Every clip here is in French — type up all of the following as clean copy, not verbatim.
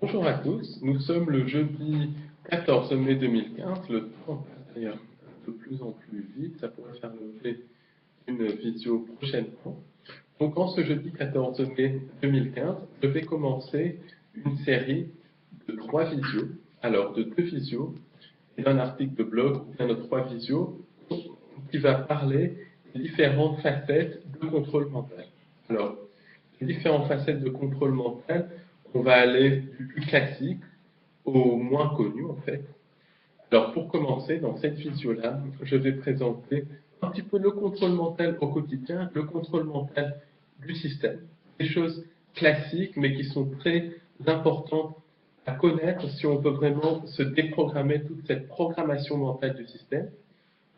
Bonjour à tous, nous sommes le jeudi 14 mai 2015, le temps passe d'ailleurs de plus en plus vite, ça pourrait faire l'objet d'une visio prochainement. Donc en ce jeudi 14 mai 2015, je vais commencer une série de 3 visios, alors de 2 visios et d'un article de blog, ou bien de 3 visios, qui va parler des différentes facettes de contrôle mental. Alors, les différentes facettes de contrôle mental, on va aller du plus classique au moins connu en fait. Alors pour commencer, dans cette visio-là, je vais présenter un petit peu le contrôle mental au quotidien, le contrôle mental du système. Des choses classiques mais qui sont très importantes à connaître si on veut vraiment se déprogrammer toute cette programmation mentale du système.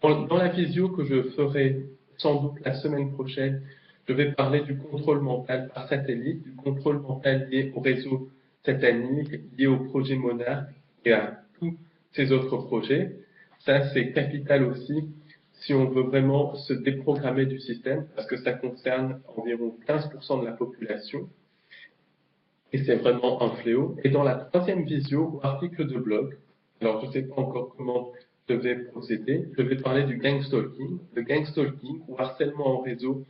Dans la visio que je ferai sans doute la semaine prochaine, je vais parler du contrôle mental par satellite, du contrôle mental lié au réseau satanique, lié au projet Monarque et à tous ces autres projets. Ça, c'est capital aussi si on veut vraiment se déprogrammer du système, parce que ça concerne environ 15% de la population, et c'est vraiment un fléau. Et dans la troisième visio ou article de blog, alors je ne sais pas encore comment je vais procéder, je vais parler du gangstalking. Le gangstalking ou harcèlement en réseau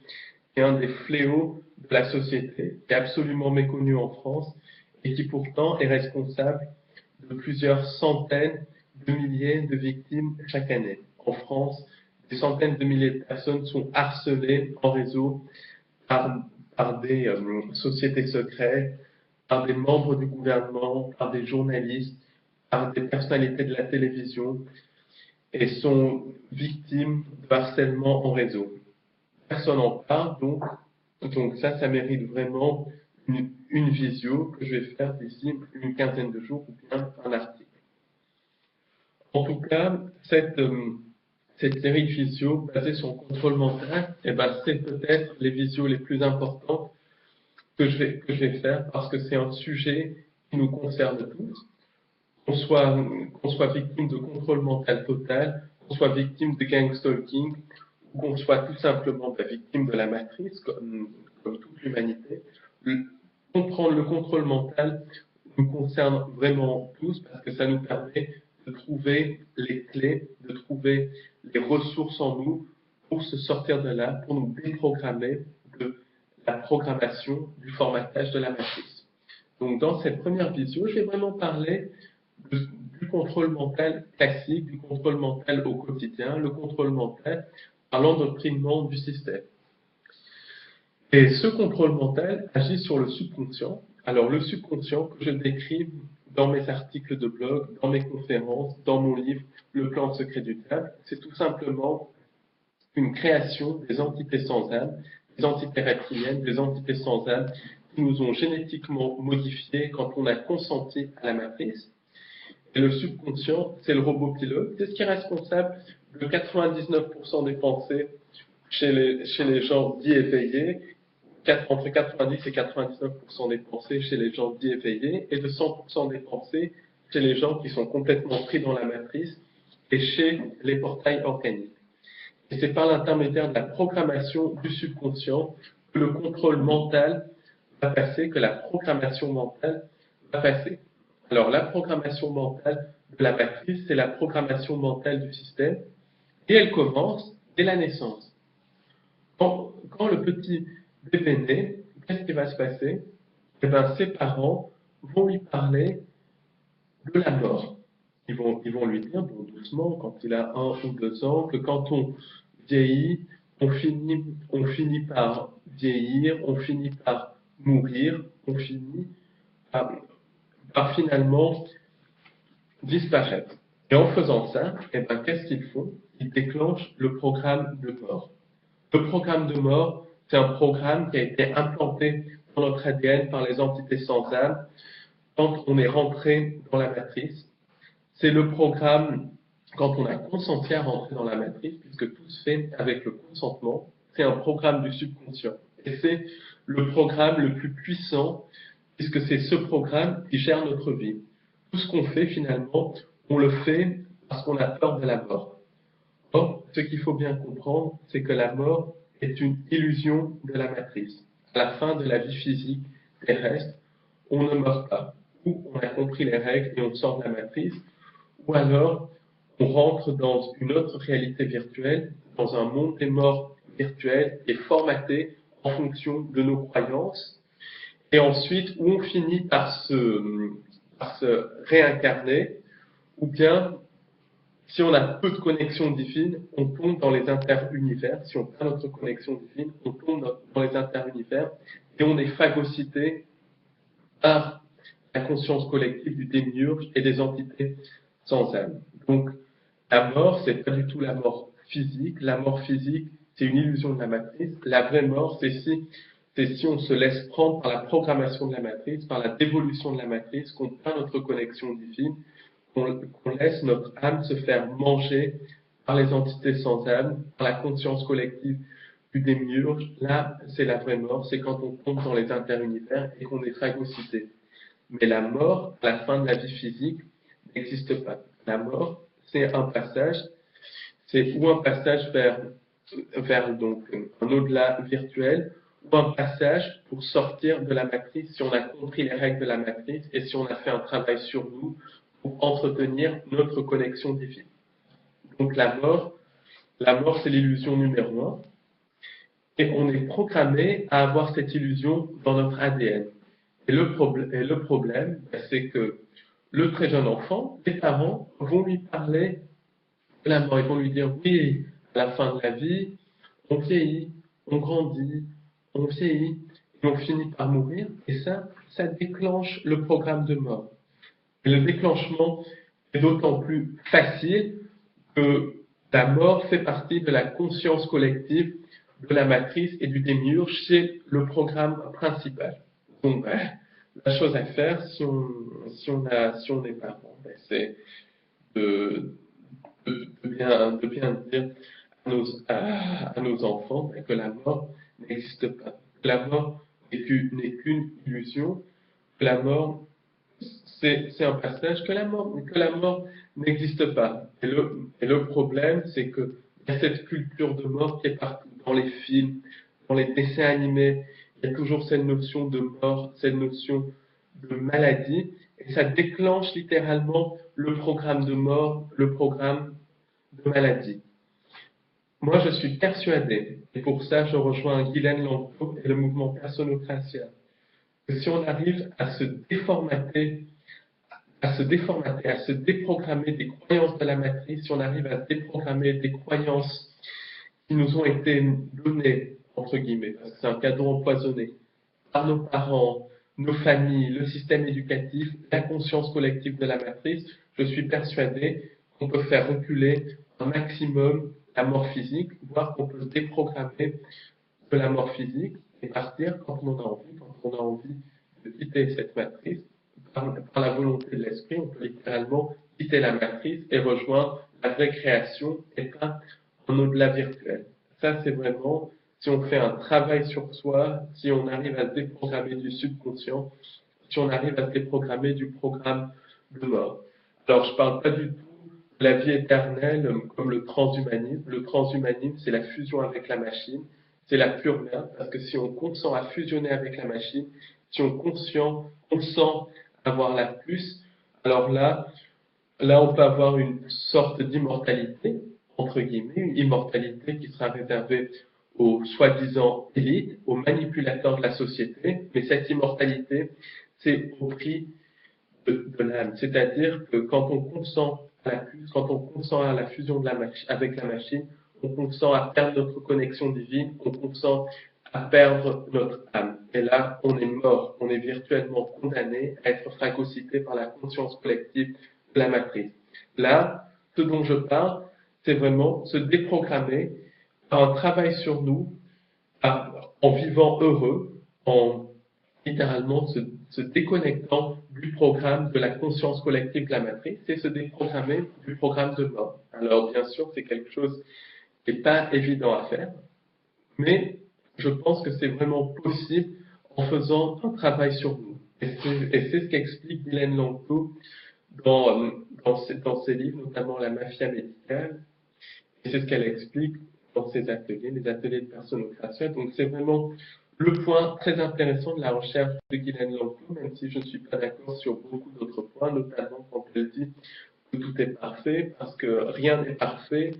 est un des fléaux de la société, qui est absolument méconnu en France et qui pourtant est responsable de plusieurs centaines de milliers de victimes chaque année. En France, des centaines de milliers de personnes sont harcelées en réseau par, par des sociétés secrètes, par des membres du gouvernement, par des journalistes, par des personnalités de la télévision et sont victimes de harcèlement en réseau. Personne n'en parle, donc ça mérite vraiment une visio que je vais faire d'ici une quinzaine de jours ou bien un article. En tout cas, cette série de visios basée sur le contrôle mental, c'est peut-être les visios les plus importantes que je vais faire parce que c'est un sujet qui nous concerne tous. Qu'on soit victime de contrôle mental total, qu'on soit victime de gangstalking, ou qu'on soit tout simplement victime de la matrice, comme toute l'humanité. Comprendre le contrôle mental nous concerne vraiment tous parce que ça nous permet de trouver les clés, de trouver les ressources en nous pour se sortir de là, pour nous déprogrammer de la programmation du formatage de la matrice. Donc dans cette première visio, je vais vraiment parler du contrôle mental classique, du contrôle mental au quotidien, le contrôle mental par l'endoctrinement du système. Et ce contrôle mental agit sur le subconscient. Alors le subconscient que je décris dans mes articles de blog, dans mes conférences, dans mon livre Le plan secret du diable, c'est tout simplement une création des entités sans âme, des entités reptiliennes, des entités sans âme qui nous ont génétiquement modifiés quand on a consenti à la matrice. Et le subconscient, c'est le robot pilote, c'est ce qui est responsable de 99% des pensées chez les gens dits éveillés, entre 90 et 99% des pensées chez les gens dits éveillés, et de 100% des pensées chez les gens qui sont complètement pris dans la matrice et chez les portails organiques. Et c'est par l'intermédiaire de la programmation du subconscient que le contrôle mental va passer, que la programmation mentale va passer. Alors, la programmation mentale de la matrice, c'est la programmation mentale du système, et elle commence dès la naissance. Quand le petit bébé naît, qu'est-ce qui va se passer? Eh bien, ses parents vont lui parler de la mort. Ils vont lui dire, bon, doucement, quand il a 1 ou 2 ans, que quand on vieillit, on finit par vieillir, on finit par mourir, on finit par finalement disparaître. Et en faisant ça, eh ben, qu'est-ce qu'ils font? Ils déclenchent le programme de mort. Le programme de mort, c'est un programme qui a été implanté dans notre ADN par les entités sans âme quand on est rentré dans la matrice. C'est le programme quand on a consenti à rentrer dans la matrice, puisque tout se fait avec le consentement. C'est un programme du subconscient. Et c'est le programme le plus puissant, puisque c'est ce programme qui gère notre vie. Tout ce qu'on fait finalement, on le fait parce qu'on a peur de la mort. Or, ce qu'il faut bien comprendre, c'est que la mort est une illusion de la matrice. À la fin de la vie physique terrestre, on ne meurt pas. où on a compris les règles et on sort de la matrice, ou alors on rentre dans une autre réalité virtuelle, dans un monde des morts virtuel et formaté en fonction de nos croyances, et ensuite où on finit par se réincarner, ou bien si on a peu de connexion divine, on tombe dans les interunivers. Si on perd notre connexion divine, on tombe dans les interunivers et on est phagocyté par la conscience collective du démiurge et des entités sans âme. Donc, la mort, c'est pas du tout la mort physique. La mort physique, c'est une illusion de la matrice. La vraie mort, c'est si on se laisse prendre par la programmation de la matrice, par la dévolution de la matrice, qu'on perd notre connexion divine, qu'on laisse notre âme se faire manger par les entités sans âme, par la conscience collective du démiurge. Là, c'est la vraie mort, c'est quand on tombe dans les interunivers et qu'on est phagocyté. Mais la mort, à la fin de la vie physique, n'existe pas. La mort, c'est un passage, c'est ou un passage vers donc un au-delà virtuel, ou un passage pour sortir de la matrice si on a compris les règles de la matrice et si on a fait un travail sur nous pour entretenir notre connexion divine. Donc la mort, c'est l'illusion numéro un, et on est programmé à avoir cette illusion dans notre ADN. Et le problème, c'est que le très jeune enfant, les parents vont lui parler de la mort. Ils vont lui dire, oui, à la fin de la vie, on vieillit, on grandit, on vieillit, et on finit par mourir. Et ça déclenche le programme de mort. Et le déclenchement est d'autant plus facile que la mort fait partie de la conscience collective de la matrice et du démiurge. C'est le programme principal. Donc, la chose à faire si on est parent, c'est de bien dire à nos enfants que la mort n'existe pas. Que la mort n'est qu'une illusion. Que la mort, c'est un passage. Que la mort n'existe pas. Et le problème, c'est qu'il y a cette culture de mort qui est partout, dans les films, dans les dessins animés. Il y a toujours cette notion de mort, cette notion de maladie, et ça déclenche littéralement le programme de mort, le programme de maladie. Moi, je suis persuadé, et pour ça, je rejoins Guylaine Lampeau et le mouvement Personocratia, que si on arrive à se déformater, à se déprogrammer des croyances de la matrice, si on arrive à déprogrammer des croyances qui nous ont été données, entre guillemets, parce que c'est un cadeau empoisonné, par nos parents, nos familles, le système éducatif, la conscience collective de la matrice, je suis persuadé qu'on peut faire reculer un maximum la mort physique, voire qu'on peut se déprogrammer de la mort physique et partir quand on a envie de quitter cette matrice, par la volonté de l'esprit, on peut littéralement quitter la matrice et rejoindre la vraie création et pas un au-delà virtuel. Ça, c'est vraiment, si on fait un travail sur soi, si on arrive à se déprogrammer du subconscient, si on arrive à se déprogrammer du programme de mort. Alors, je ne parle pas du tout de la vie éternelle comme le transhumanisme. Le transhumanisme, c'est la fusion avec la machine. C'est la pure merde, parce que si on consent à fusionner avec la machine, si on consent avoir la puce, alors là, on peut avoir une sorte d'immortalité, entre guillemets, une immortalité qui sera réservée aux soi-disant élites, aux manipulateurs de la société, mais cette immortalité, c'est au prix de l'âme. C'est-à-dire que quand on consent à la puce, quand on consent à la fusion avec la machine, on consent à perdre notre connexion divine, on consent à perdre notre âme. Et là, on est mort, on est virtuellement condamné à être phagocyté par la conscience collective de la matrice. Là, ce dont je parle, c'est vraiment se déprogrammer par un travail sur nous, en vivant heureux, en littéralement se déconnectant du programme de la conscience collective de la matrice et se déprogrammer du programme de mort. Alors, bien sûr, c'est quelque chose qui n'est pas évident à faire, mais je pense que c'est vraiment possible en faisant un travail sur nous. Et c'est ce qu'explique Guylaine Lampeau dans ses livres, notamment La mafia médicale, et c'est ce qu'elle explique dans ses ateliers, les ateliers de Personocratia. Donc c'est vraiment le point très intéressant de la recherche de Guylaine Langlois, même si je ne suis pas d'accord sur beaucoup d'autres points, notamment quand elle dit que tout est parfait, parce que rien n'est parfait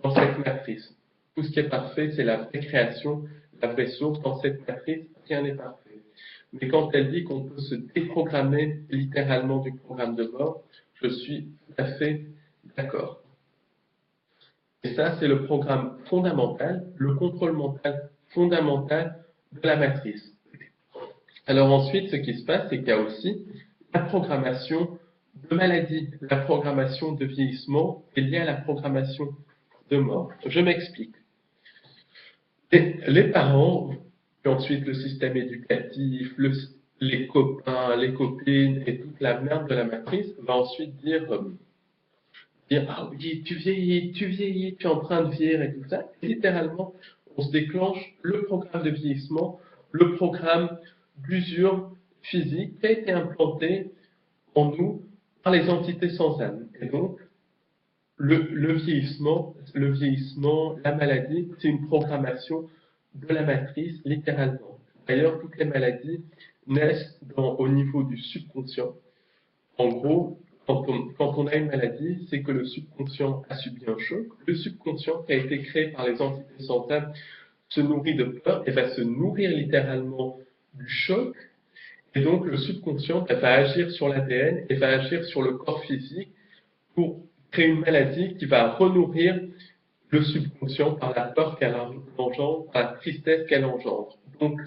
dans cette matrice. Tout ce qui est parfait, c'est la vraie création, la vraie source. Dans cette matrice, rien n'est parfait. Mais quand elle dit qu'on peut se déprogrammer littéralement du programme de mort, je suis tout à fait d'accord. Et ça, c'est le programme fondamental, le contrôle mental fondamental de la matrice. Alors ensuite, ce qui se passe, c'est qu'il y a aussi la programmation de maladie. La programmation de vieillissement est liée à la programmation de mort. Je m'explique. Les parents, puis ensuite le système éducatif, les copains, les copines et toute la merde de la matrice va ensuite dire ah oui, tu vieillis, tu es en train de vieillir et tout ça. Et littéralement, on se déclenche le programme de vieillissement, le programme d'usure physique qui a été implanté en nous par les entités sans âme. Et donc, le vieillissement, la maladie, c'est une programmation de la matrice, littéralement. D'ailleurs, toutes les maladies naissent au niveau du subconscient. En gros, quand on a une maladie, c'est que le subconscient a subi un choc. Le subconscient, qui a été créé par les entités sans âme, se nourrit de peur et va se nourrir littéralement du choc. Et donc, le subconscient va agir sur l'ADN et va agir sur le corps physique pour créer une maladie qui va renourrir le subconscient par la peur qu'elle engendre, par la tristesse qu'elle engendre. Donc,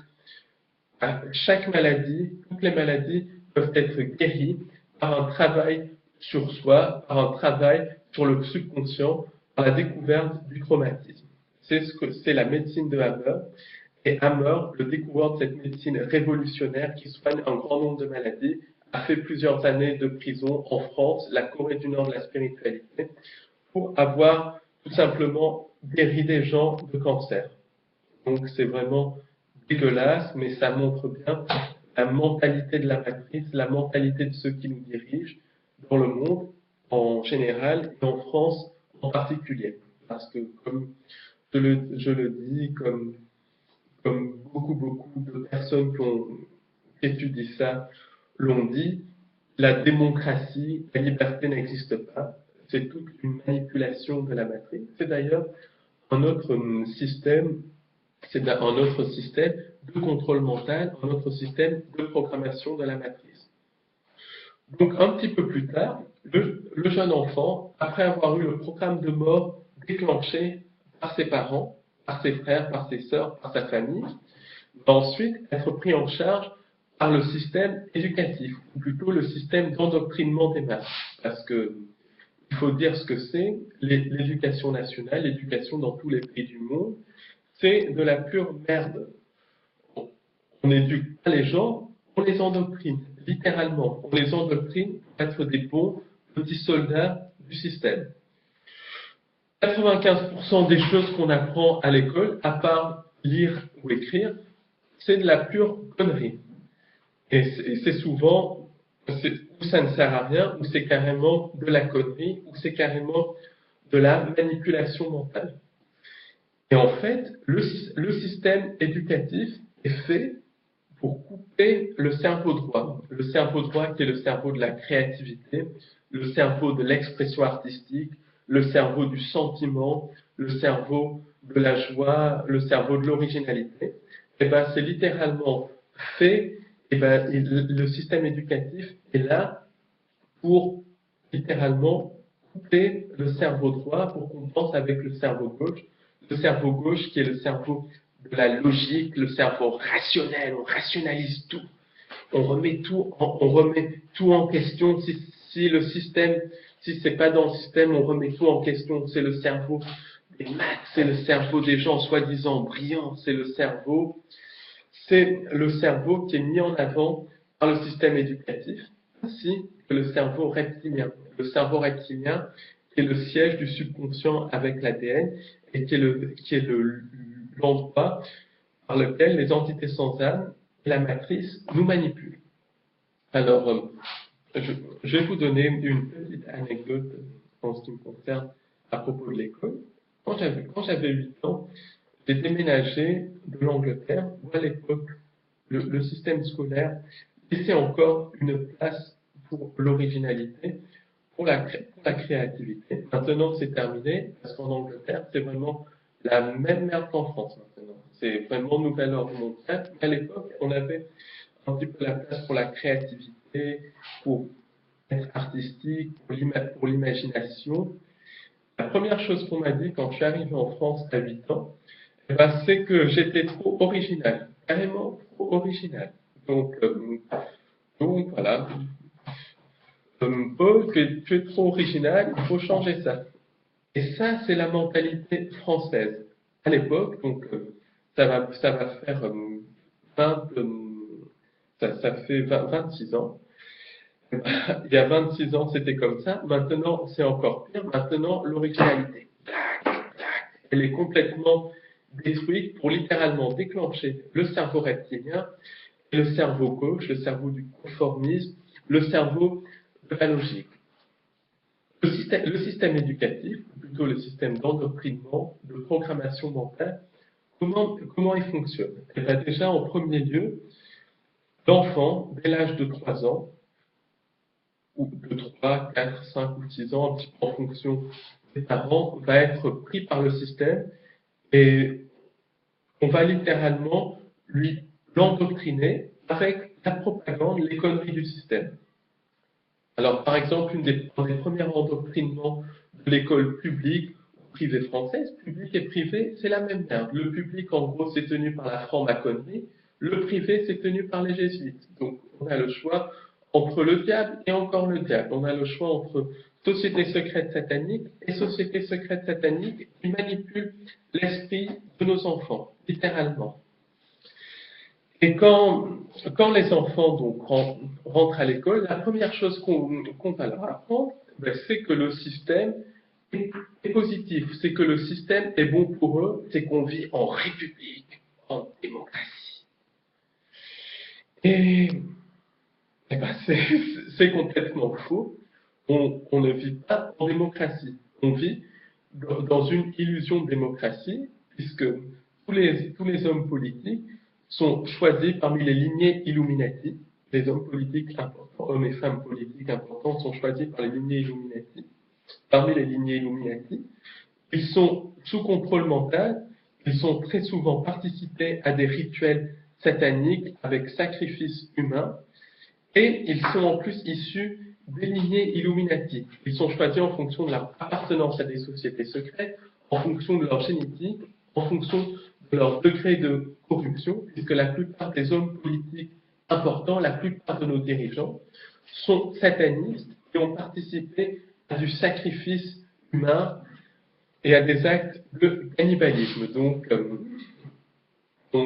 chaque maladie, toutes les maladies peuvent être guéries par un travail sur soi, par un travail sur le subconscient, par la découverte du traumatisme. C'est ce que c'est la médecine de Hammer. Et Hammer, le découvreur de cette médecine révolutionnaire qui soigne un grand nombre de maladies, a fait plusieurs années de prison en France, la Corée du Nord de la spiritualité, pour avoir tout simplement guéri des gens de cancer. Donc c'est vraiment dégueulasse, mais ça montre bien la mentalité de la matrice, la mentalité de ceux qui nous dirigent dans le monde en général et en France en particulier. Parce que, comme je le dis, comme beaucoup de personnes qui ont étudié ça l'ont dit, la démocratie, la liberté n'existe pas. C'est toute une manipulation de la matrice. C'est d'ailleurs un autre système, de contrôle mental, un autre système de programmation de la matrice. Donc un petit peu plus tard, le jeune enfant, après avoir eu le programme de mort déclenché par ses parents, par ses frères, par ses sœurs, par sa famille, va ensuite être pris en charge par le système éducatif, ou plutôt le système d'endoctrinement des masses. Parce que il faut dire ce que c'est, l'éducation nationale, l'éducation dans tous les pays du monde, c'est de la pure merde. On n'éduque pas les gens, on les endoctrine, littéralement. On les endoctrine pour être des bons petits soldats du système. 95% des choses qu'on apprend à l'école, à part lire ou écrire, c'est de la pure connerie. Et c'est souvent, où ça ne sert à rien, ou c'est carrément de la connerie, ou c'est carrément de la manipulation mentale. Et en fait, le système éducatif est fait pour couper le cerveau droit. Le cerveau droit qui est le cerveau de la créativité, le cerveau de l'expression artistique, le cerveau du sentiment, le cerveau de la joie, le cerveau de l'originalité. Et ben, c'est littéralement fait. Et ben, le système éducatif est là pour littéralement couper le cerveau droit pour qu'on pense avec le cerveau gauche. Le cerveau gauche qui est le cerveau de la logique, le cerveau rationnel, on rationalise tout. On remet tout en question. Si le système, si c'est pas dans le système, on remet tout en question. C'est le cerveau des maths, c'est le cerveau des gens soi-disant brillants, c'est le cerveau qui est mis en avant par le système éducatif, ainsi que le cerveau reptilien. Le cerveau reptilien qui est le siège du subconscient avec l'ADN et qui est l'endroit par lequel les entités sans âme et la matrice nous manipulent. Alors, je vais vous donner une petite anecdote en ce qui me concerne à propos de l'école. Quand j'avais 8 ans, j'ai déménagé de l'Angleterre, où à l'époque, le système scolaire laissait encore une place pour l'originalité, pour la créativité. Maintenant, c'est terminé, parce qu'en Angleterre, c'est vraiment la même merde qu'en France maintenant. C'est vraiment nouvel ordre mondial. À l'époque, on avait un petit peu la place pour la créativité, pour être artistique, pour l'imagination. La première chose qu'on m'a dit quand je suis arrivé en France à 8 ans, eh ben, c'est que j'étais trop original, carrément trop original. Donc, donc voilà, Paul, tu es trop original, il faut changer ça. Et ça, c'est la mentalité française. À l'époque, donc ça va faire 20, ça fait 26 ans. Il y a 26 ans, c'était comme ça. Maintenant, c'est encore pire. Maintenant, l'originalité, elle est complètement détruite pour littéralement déclencher le cerveau reptilien et le cerveau gauche, le cerveau du conformisme, le cerveau de la logique. Le système éducatif, ou plutôt le système d'endoctrinement, de programmation mentale, comment il fonctionne? Eh bien, déjà, en premier lieu, l'enfant, dès l'âge de 3 ans, ou de 3, 4, 5 ou 6 ans, un petit peu en fonction des parents, va être pris par le système et on va littéralement l'endoctriner avec la propagande, les conneries du système. Alors, par exemple, un des premiers endoctrinements de l'école publique ou privée française, publique et privée, c'est la même merde. Le public, en gros, c'est tenu par la franc-maçonnerie, le privé, c'est tenu par les jésuites. Donc, on a le choix entre le diable et encore le diable. On a le choix entre société secrète satanique et société secrète satanique qui manipule l'esprit de nos enfants, littéralement. Et quand les enfants donc, rentrent à l'école, la première chose qu'on va leur apprendre, ben, c'est que le système est positif, c'est que le système est bon pour eux, c'est qu'on vit en république, en démocratie. Et ben, c'est complètement faux. On ne vit pas en démocratie, on vit dans une illusion de démocratie, puisque tous les hommes politiques sont choisis parmi les lignées Illuminati. Les hommes politiques importants, hommes et femmes politiques importants, sont choisis par les lignées Illuminati. Parmi les lignées Illuminati, ils sont sous contrôle mental, ils sont très souvent participés à des rituels sataniques avec sacrifices humains, et ils sont en plus issus des lignées Illuminati. Ils sont choisis en fonction de leur appartenance à des sociétés secrètes, en fonction de leur génétique, en fonction de leur degré de corruption, puisque la plupart des hommes politiques importants, la plupart de nos dirigeants, sont satanistes et ont participé à du sacrifice humain et à des actes de cannibalisme. Donc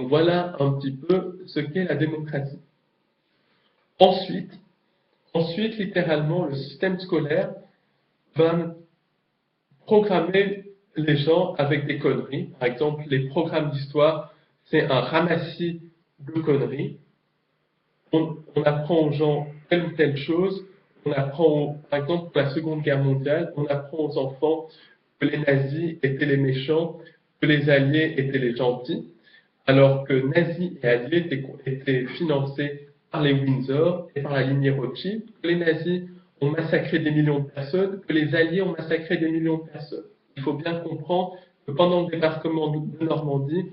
voilà un petit peu ce qu'est la démocratie. Ensuite, littéralement, le système scolaire va programmer les gens avec des conneries. Par exemple, les programmes d'histoire, c'est un ramassis de conneries. On apprend aux gens telle ou telle chose. On apprend, par exemple, pour la Seconde Guerre mondiale, on apprend aux enfants que les nazis étaient les méchants, que les alliés étaient les gentils, alors que nazis et alliés étaient financés par les Windsor et par la lignée Rothschild, que les nazis ont massacré des millions de personnes, que les alliés ont massacré des millions de personnes. Il faut bien comprendre que pendant le débarquement de Normandie,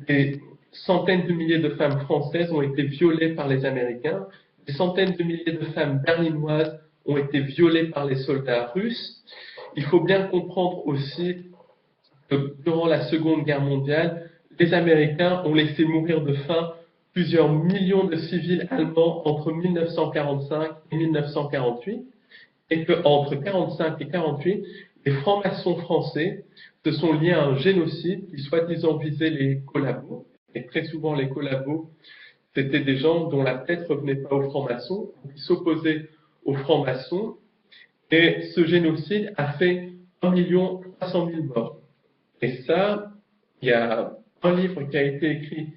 des centaines de milliers de femmes françaises ont été violées par les Américains, des centaines de milliers de femmes berlinoises ont été violées par les soldats russes. Il faut bien comprendre aussi que durant la Seconde Guerre mondiale, les Américains ont laissé mourir de faim plusieurs millions de civils allemands entre 1945 et 1948, et qu'entre 1945 et 1948, les francs-maçons français se sont liés à un génocide qui soi-disant visait les collabos. Et très souvent, les collabos, c'était des gens dont la tête ne revenait pas aux francs-maçons, qui s'opposaient aux francs-maçons. Et ce génocide a fait 1 300 000 morts. Et ça, il y a un livre qui a été écrit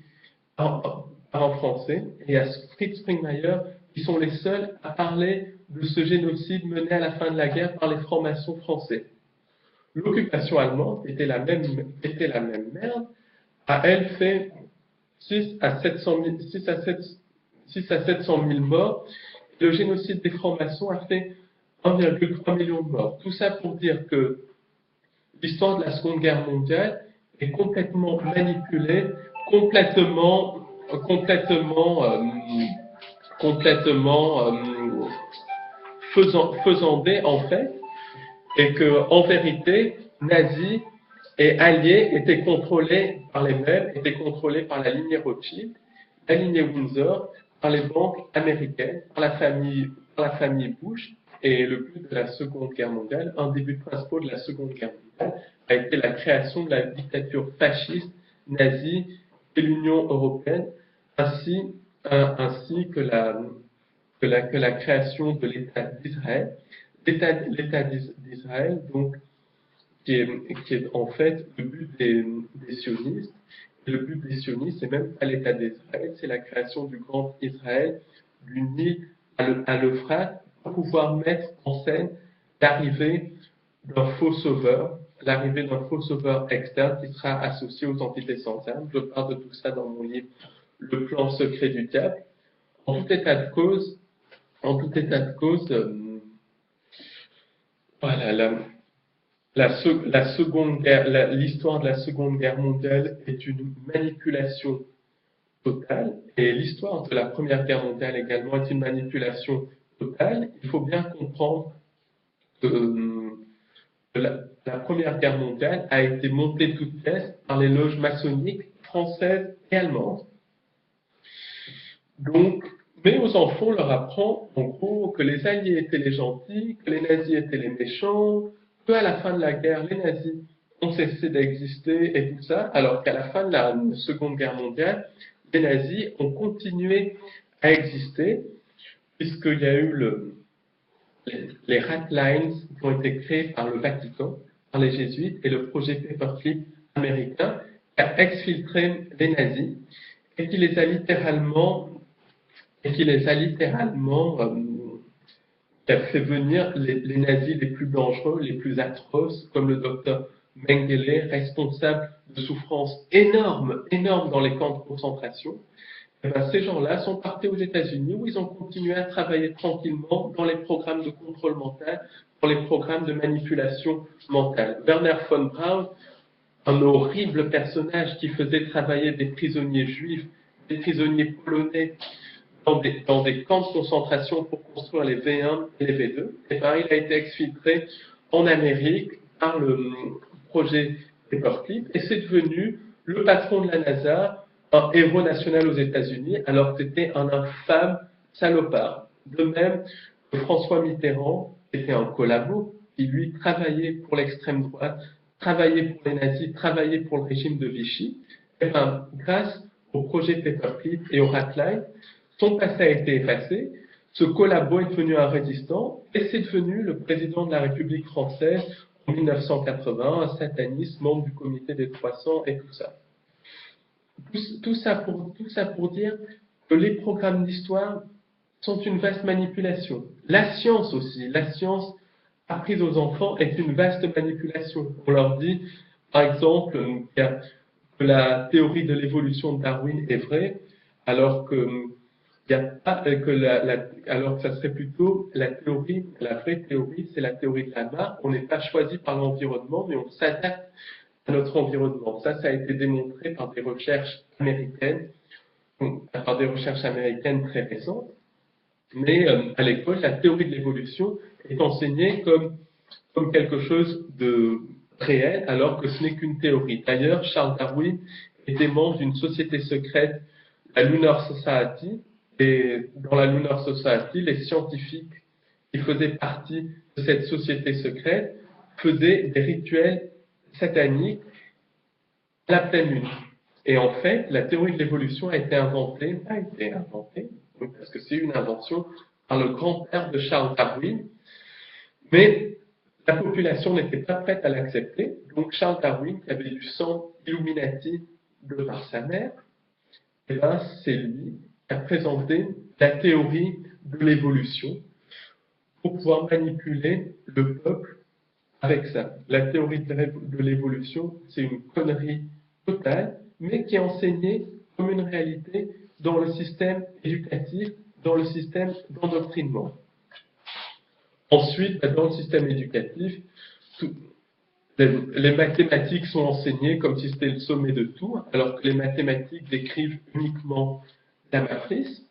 par un Français, et il y a Fritz Springmeier, qui sont les seuls à parler de ce génocide mené à la fin de la guerre par les francs-maçons français. L'occupation allemande était la même merde, a, elle, fait 6 à 700 000, 6 à 700 000 morts. Le génocide des francs-maçons a fait 1,3 million de morts. Tout ça pour dire que l'histoire de la Seconde Guerre mondiale est complètement manipulée, complètement faisandée en fait, et que en vérité, nazis et alliés étaient contrôlés par les mêmes, étaient contrôlés par la lignée Rothschild, la lignée Windsor, par les banques américaines, par la famille Bush. Et le but de la Seconde Guerre mondiale, un des buts principaux de la Seconde Guerre mondiale, a été la création de la dictature fasciste nazie et l'Union européenne, ainsi que la création de l'État d'Israël. L'État d'Israël, donc, qui est en fait le but des sionistes. Et le but des sionistes, c'est même pas l'État d'Israël, c'est la création du grand Israël, du Nil à l'Euphrate, pour pouvoir mettre en scène l'arrivée d'un faux sauveur, externe qui sera associé aux entités centrales. Je parle de tout ça dans mon livre Le plan secret du diable. En tout état de cause, voilà, l'histoire de la Seconde Guerre mondiale est une manipulation totale, et l'histoire de la Première Guerre mondiale également est une manipulation totale. Il faut bien comprendre que la Première Guerre mondiale a été montée toute pièce par les loges maçonniques françaises et allemandes. Donc, mais aux enfants, on leur apprend en gros que les Alliés étaient les gentils, que les nazis étaient les méchants, qu'à la fin de la guerre, les nazis ont cessé d'exister et tout ça, alors qu'à la fin de la Seconde Guerre mondiale, les nazis ont continué à exister, puisqu'il y a eu les Ratlines qui ont été créés par le Vatican, par les jésuites, et le projet Paperclip américain qui a exfiltré les nazis et qui les a littéralement qui a fait venir les nazis les plus dangereux, les plus atroces, comme le docteur Mengele, responsable de souffrances énormes dans les camps de concentration. Et ben, ces gens-là sont partis aux États-Unis où ils ont continué à travailler tranquillement dans les programmes de contrôle mental, dans les programmes de manipulation mentale. Werner von Braun, un horrible personnage qui faisait travailler des prisonniers juifs, des prisonniers polonais, dans des camps de concentration pour construire les V1 et les V2. Et ben, il a été exfiltré en Amérique par le projet Paperclip et c'est devenu le patron de la NASA, un héros national aux États-Unis, alors que c'était un infâme salopard. De même que François Mitterrand était un collabo, qui lui travaillait pour l'extrême droite, travaillait pour les nazis, travaillait pour le régime de Vichy. Et ben, grâce au projet Paperclip et au Ratline, son passé a été effacé, ce collabo est devenu un résistant et c'est devenu le président de la République française en 1980, un sataniste, membre du comité des 300 et tout ça. Tout ça pour dire que les programmes d'histoire sont une vaste manipulation. La science aussi, la science apprise aux enfants est une vaste manipulation. On leur dit, par exemple, que la théorie de l'évolution de Darwin est vraie, alors que alors que ça serait plutôt la vraie théorie, c'est la théorie de la marque. On n'est pas choisi par l'environnement, mais on s'adapte à notre environnement. Ça a été démontré par des recherches américaines, très récentes. Mais à l'école, la théorie de l'évolution est enseignée comme quelque chose de réel, alors que ce n'est qu'une théorie. D'ailleurs, Charles Darwin était membre d'une société secrète, la Lunar Society, et dans la Lunar Society, les scientifiques qui faisaient partie de cette société secrète faisaient des rituels sataniques à la pleine lune. Et en fait, la théorie de l'évolution a été inventée, parce que c'est une invention, par le grand-père de Charles Darwin, mais la population n'était pas prête à l'accepter. Donc Charles Darwin, qui avait du sang Illuminati de par sa mère, et ben, c'est lui qui a présenté la théorie de l'évolution pour pouvoir manipuler le peuple avec ça. La théorie de l'évolution, c'est une connerie totale, mais qui est enseignée comme une réalité dans le système éducatif, dans le système d'endoctrinement. Ensuite, dans le système éducatif, les mathématiques sont enseignées comme si c'était le sommet de tout, alors que les mathématiques décrivent uniquement la matrice.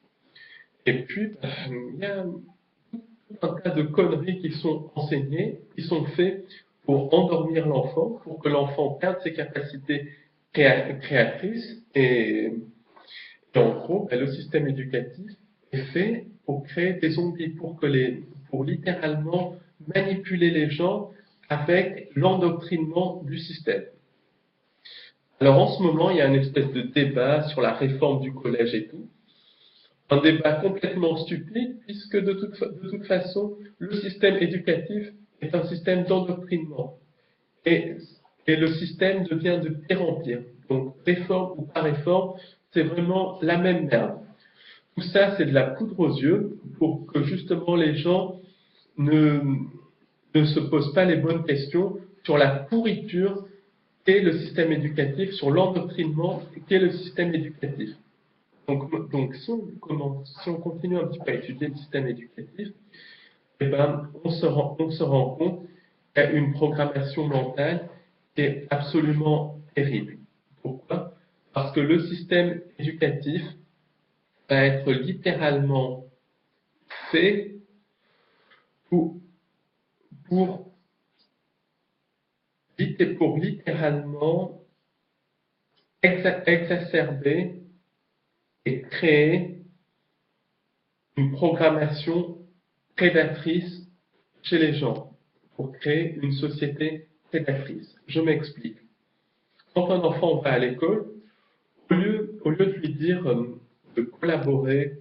Et puis, il y a tout un tas de conneries qui sont enseignées, qui sont faites pour endormir l'enfant, pour que l'enfant perde ses capacités créatrices. Et en gros, le système éducatif est fait pour créer des zombies, pour littéralement manipuler les gens avec l'endoctrinement du système. Alors en ce moment, il y a une espèce de débat sur la réforme du collège et tout. Un débat complètement stupide, puisque de toute façon, le système éducatif est un système d'endoctrinement. Et le système devient de pire en pire. Donc, réforme ou pas réforme, c'est vraiment la même merde. Tout ça, c'est de la poudre aux yeux pour que justement les gens ne se posent pas les bonnes questions sur la pourriture qu'est le système éducatif, sur l'endoctrinement qu'est le système éducatif. Donc si on continue un petit peu à étudier le système éducatif, eh ben, on se rend compte qu'il y a une programmation mentale qui est absolument terrible. Pourquoi? Parce que le système éducatif va être littéralement fait pour littéralement exacerber et créer une programmation prédatrice chez les gens, pour créer une société prédatrice. Je m'explique. Quand un enfant va à l'école, au lieu de lui dire de collaborer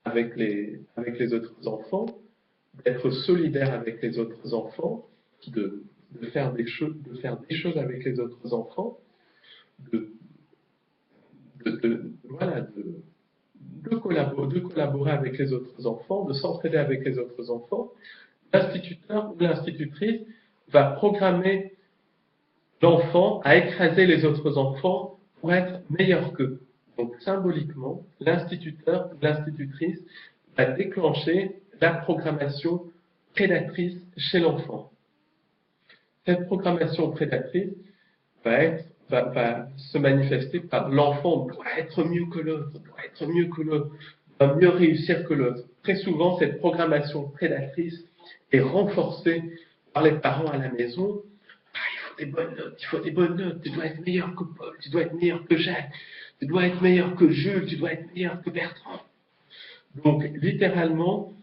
avec les autres enfants, d'être solidaire avec les autres enfants, de faire des choses avec les autres enfants, de collaborer avec les autres enfants, de s'entraider avec les autres enfants, l'instituteur ou l'institutrice va programmer l'enfant à écraser les autres enfants pour être meilleur qu'eux. Donc symboliquement, l'instituteur ou l'institutrice va déclencher la programmation prédatrice chez l'enfant. Cette programmation prédatrice va se manifester par l'enfant doit être mieux que l'autre, doit mieux réussir que l'autre. Très souvent, cette programmation prédatrice est renforcée par les parents à la maison. Il faut des bonnes notes, tu dois être meilleur que Paul, tu dois être meilleur que Jacques, tu dois être meilleur que Jules, tu dois être meilleur que Bertrand. Donc, littéralement,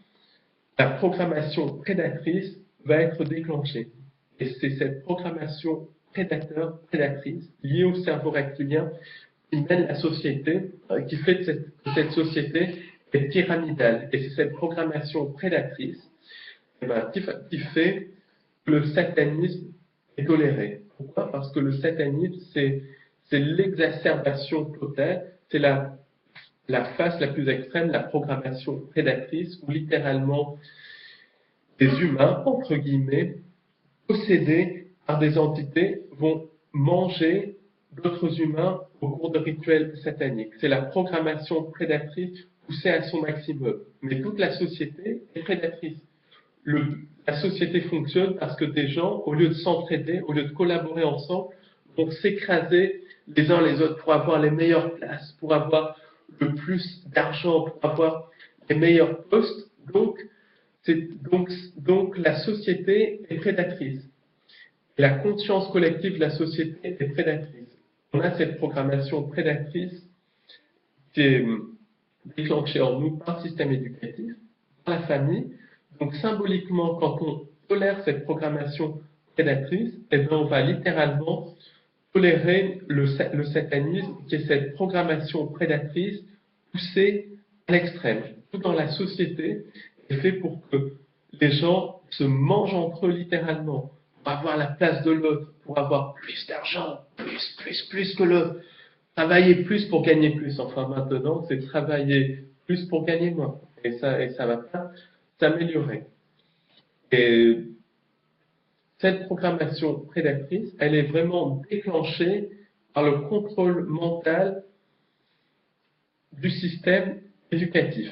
la programmation prédatrice va être déclenchée. Et c'est cette programmation prédatrice liée au cerveau reptilien qui mène la société, qui fait que cette société est pyramidale. Et c'est cette programmation prédatrice qui fait que le satanisme est toléré. Pourquoi? Parce que le satanisme, c'est l'exacerbation totale, c'est la face la plus extrême, la programmation prédatrice, où littéralement des humains, entre guillemets, possédés par des entités, vont manger d'autres humains au cours de rituels sataniques. C'est la programmation prédatrice poussée à son maximum. Mais toute la société est prédatrice. La société fonctionne parce que des gens, au lieu de s'entraider, au lieu de collaborer ensemble, vont s'écraser les uns les autres pour avoir les meilleures places, pour avoir le plus d'argent, pour avoir les meilleurs postes. Donc la société est prédatrice. Et la conscience collective de la société est prédatrice. On a cette programmation prédatrice qui est déclenchée en nous par le système éducatif, par la famille. Donc symboliquement, quand on tolère cette programmation prédatrice, eh bien, on va littéralement tolérer le satanisme, qui est cette programmation prédatrice poussée à l'extrême. Tout dans la société est fait pour que les gens se mangent entre eux littéralement, pour avoir la place de l'autre, pour avoir plus d'argent, plus que l'autre, travailler plus pour gagner plus. Enfin maintenant, c'est travailler plus pour gagner moins. Et ça va pas s'améliorer. Et cette programmation prédatrice, elle est vraiment déclenchée par le contrôle mental du système éducatif.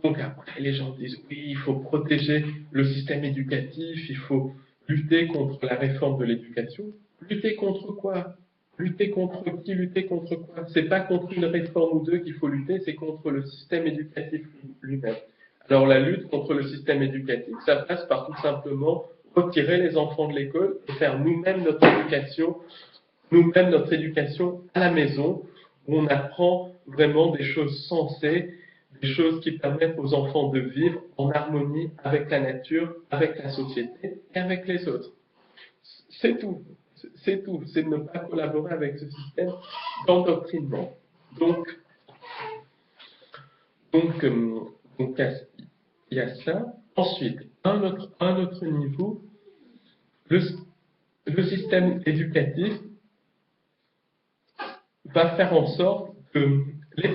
Donc après, les gens disent, oui, il faut protéger le système éducatif, il faut lutter contre la réforme de l'éducation. Lutter contre quoi? Lutter contre qui? Lutter contre quoi? C'est pas contre une réforme ou deux qu'il faut lutter, c'est contre le système éducatif lui-même. Alors la lutte contre le système éducatif, ça passe par tout simplement retirer les enfants de l'école et faire nous-mêmes notre éducation à la maison, où on apprend vraiment des choses sensées, des choses qui permettent aux enfants de vivre en harmonie avec la nature, avec la société et avec les autres. C'est tout. C'est tout. C'est de ne pas collaborer avec ce système d'endoctrinement. Donc, il y a ça. Ensuite, un autre niveau, le système éducatif va faire en sorte que les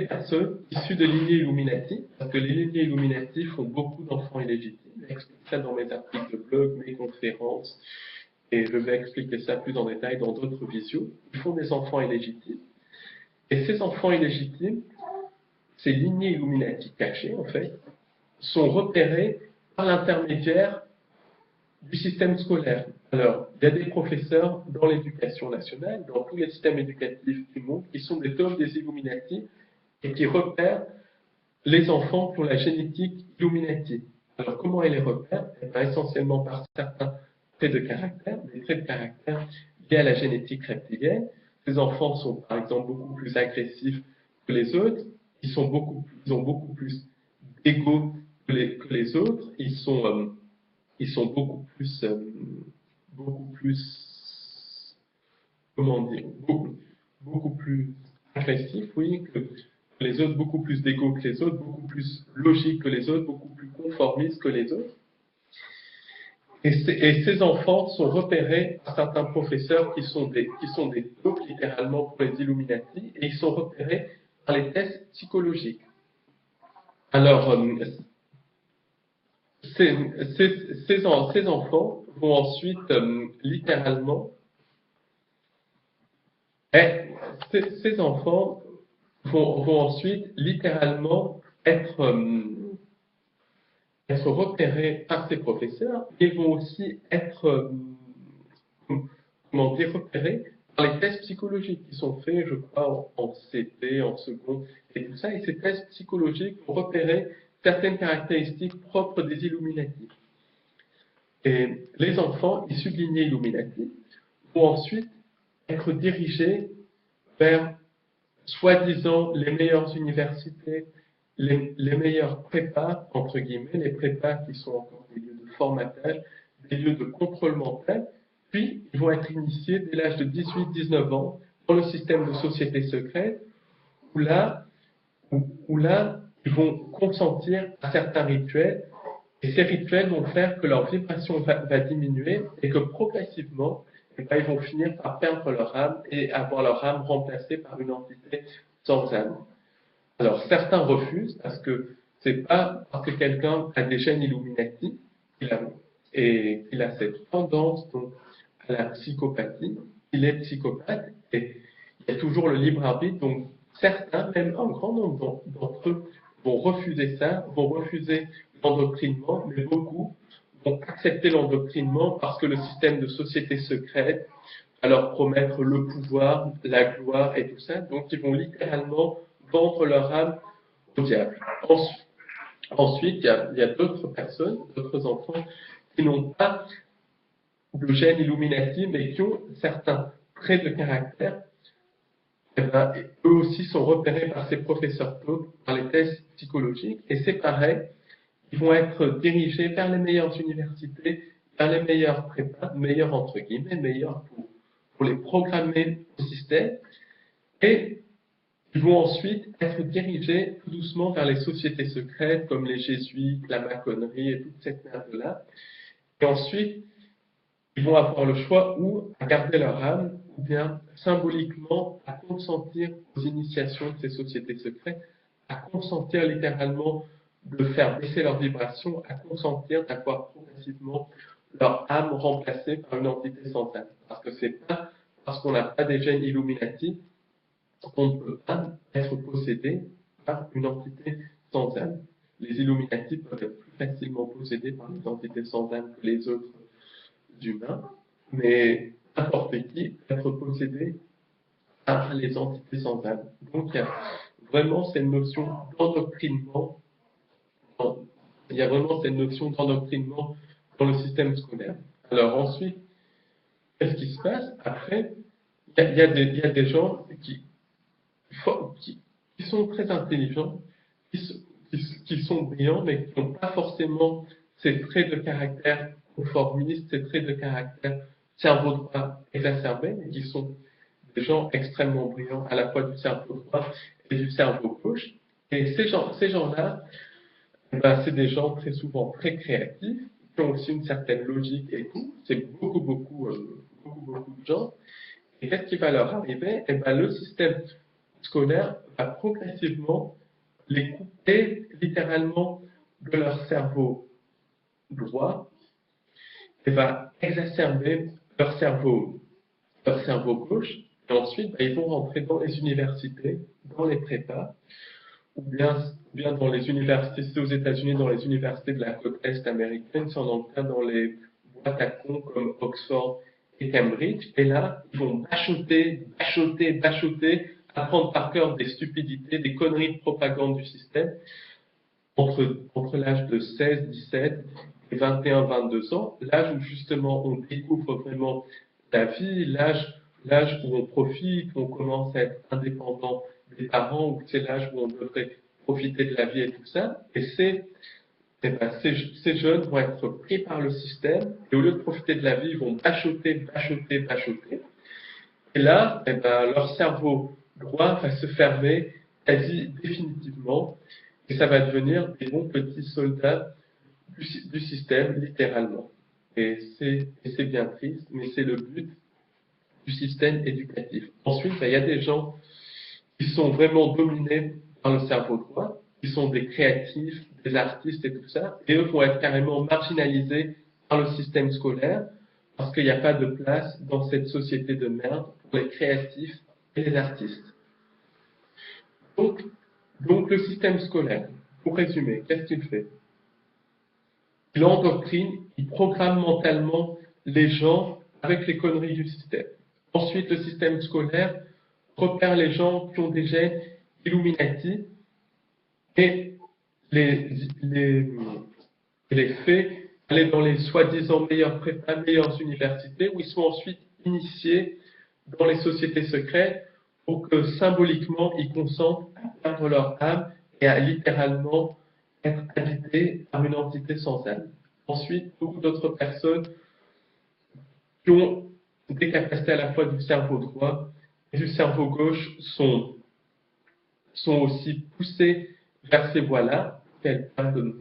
personnes issues de lignées Illuminati, parce que les lignées Illuminati font beaucoup d'enfants illégitimes, j'explique ça dans mes articles de blog, mes conférences, et je vais expliquer ça plus en détail dans d'autres visios, ils font des enfants illégitimes. Et ces enfants illégitimes, ces lignées Illuminati cachées, en fait, sont repérés par l'intermédiaire du système scolaire. Alors, il y a des professeurs dans l'éducation nationale, dans tous les systèmes éducatifs du monde, qui sont des taupes des Illuminati et qui repèrent les enfants qui ont la génétique Illuminati. Alors, comment ils les repèrent? Essentiellement par certains traits de caractère, des traits de caractère liés à la génétique reptilienne. Ces enfants sont, par exemple, beaucoup plus agressifs que les autres, ils ont beaucoup plus d'ego que les autres, ils sont beaucoup plus, comment dire, beaucoup plus agressifs, oui, que les autres, beaucoup plus d'ego que les autres, beaucoup plus logiques que les autres, beaucoup plus conformistes que les autres. Et ces enfants sont repérés par certains professeurs qui sont des taupes, littéralement, pour les Illuminati, et ils sont repérés par les tests psychologiques. Alors, ces enfants vont ensuite littéralement, ces enfants vont ensuite littéralement être repérés par ces professeurs et vont aussi être repérés par les tests psychologiques qui sont faits, je crois, en CP, en seconde, et tout ça. Et ces tests psychologiques vont repérer certaines caractéristiques propres des Illuminati. Et les enfants issus de lignées Illuminati vont ensuite être dirigés vers, soi-disant, les meilleures universités, les meilleures prépas, entre guillemets, les prépas qui sont encore des lieux de formatage, des lieux de contrôle mental, puis ils vont être initiés dès l'âge de 18-19 ans dans le système de société secrète, où là, ils vont consentir à certains rituels, et ces rituels vont faire que leur vibration va diminuer et que progressivement, ils vont finir par perdre leur âme et avoir leur âme remplacée par une entité sans âme. Alors certains refusent parce que c'est pas parce que quelqu'un a des gènes Illuminati qu'il a cette tendance donc, à la psychopathie, qu'il est psychopathe, et il y a toujours le libre arbitre, donc certains, même un grand nombre d'entre eux, vont refuser ça, vont refuser l'endoctrinement, mais beaucoup vont accepter l'endoctrinement parce que le système de société secrète va leur promettre le pouvoir, la gloire et tout ça, donc ils vont littéralement vendre leur âme au diable. Ensuite, il y a d'autres personnes, d'autres enfants qui n'ont pas de gène Illuminati, mais qui ont certains traits de caractère. Eux aussi sont repérés par ces professeurs taupes, par les tests psychologiques, et c'est pareil, ils vont être dirigés vers les meilleures universités, vers les meilleures prépas, meilleurs entre guillemets, meilleurs pour les programmer au système, et ils vont ensuite être dirigés tout doucement vers les sociétés secrètes, comme les jésuites, la maçonnerie et toute cette merde-là, et ensuite, ils vont avoir le choix ou à garder leur âme, ou bien symboliquement à consentir aux initiations de ces sociétés secrètes, à consentir littéralement de faire baisser leur vibration, à consentir d'avoir progressivement leur âme remplacée par une entité sans âme. Parce que c'est pas parce qu'on n'a pas des gènes Illuminati, on ne peut pas être possédé par une entité sans âme. Les Illuminati peuvent être plus facilement possédés par les entités sans âme que les autres humains, mais n'importe qui peut être possédé par les entités sans âme. Donc il y a vraiment cette notion d'endoctrinement, il y a vraiment cette notion d'endoctrinement dans le système scolaire. Alors ensuite, qu'est-ce qui se passe? Après, il y a des gens qui sont très intelligents, qui sont brillants, mais qui n'ont pas forcément ces traits de caractère conformistes, ces traits de caractère cerveau droit exacerbés, mais qui sont des gens extrêmement brillants, à la fois du cerveau droit et du cerveau gauche. Et ces gens-là, ben, c'est des gens très souvent très créatifs, qui ont aussi une certaine logique et tout. C'est beaucoup de gens. Et qu'est-ce qui va leur arriver? Eh ben, le système scolaire va progressivement les couper littéralement de leur cerveau droit et va exacerber leur cerveau gauche. Et ensuite, ben, ils vont rentrer dans les universités, dans les prépas, ou bien dans les universités, c'est aux États-Unis, dans les universités de la côte est américaine, c'est en Angleterre dans les boîtes à cons comme Oxford et Cambridge. Et là, ils vont bachoter, apprendre par cœur des stupidités, des conneries de propagande du système entre l'âge de 16, 17 et 21, 22 ans, l'âge où justement on découvre vraiment la vie, l'âge où on profite, où on commence à être indépendant des parents, ou c'est l'âge où on devrait profiter de la vie et tout ça. Et ces jeunes vont être pris par le système, et au lieu de profiter de la vie, ils vont bachoter. Et là, leur cerveau droit va se fermer quasi définitivement, et ça va devenir des bons petits soldats du système, littéralement. Et c'est bien triste, mais c'est le but du système éducatif. Ensuite, il y a des gens qui sont vraiment dominés par le cerveau droit, qui sont des créatifs, des artistes et tout ça, et eux vont être carrément marginalisés par le système scolaire, parce qu'il n'y a pas de place dans cette société de merde pour les créatifs et les artistes. Donc le système scolaire, pour résumer, qu'est-ce qu'il fait? Il endoctrine, il programme mentalement les gens avec les conneries du système. Ensuite, le système scolaire repère les gens qui ont des gènes Illuminati et les fait aller dans les soi-disant meilleures prépas, meilleures universités, où ils sont ensuite initiés dans les sociétés secrètes pour que symboliquement ils consentent à perdre leur âme et à littéralement être habités par une entité sans âme. Ensuite, beaucoup d'autres personnes qui ont des capacités à la fois du cerveau droit et du cerveau gauche sont aussi poussées vers ces voies-là, qu'elles perdent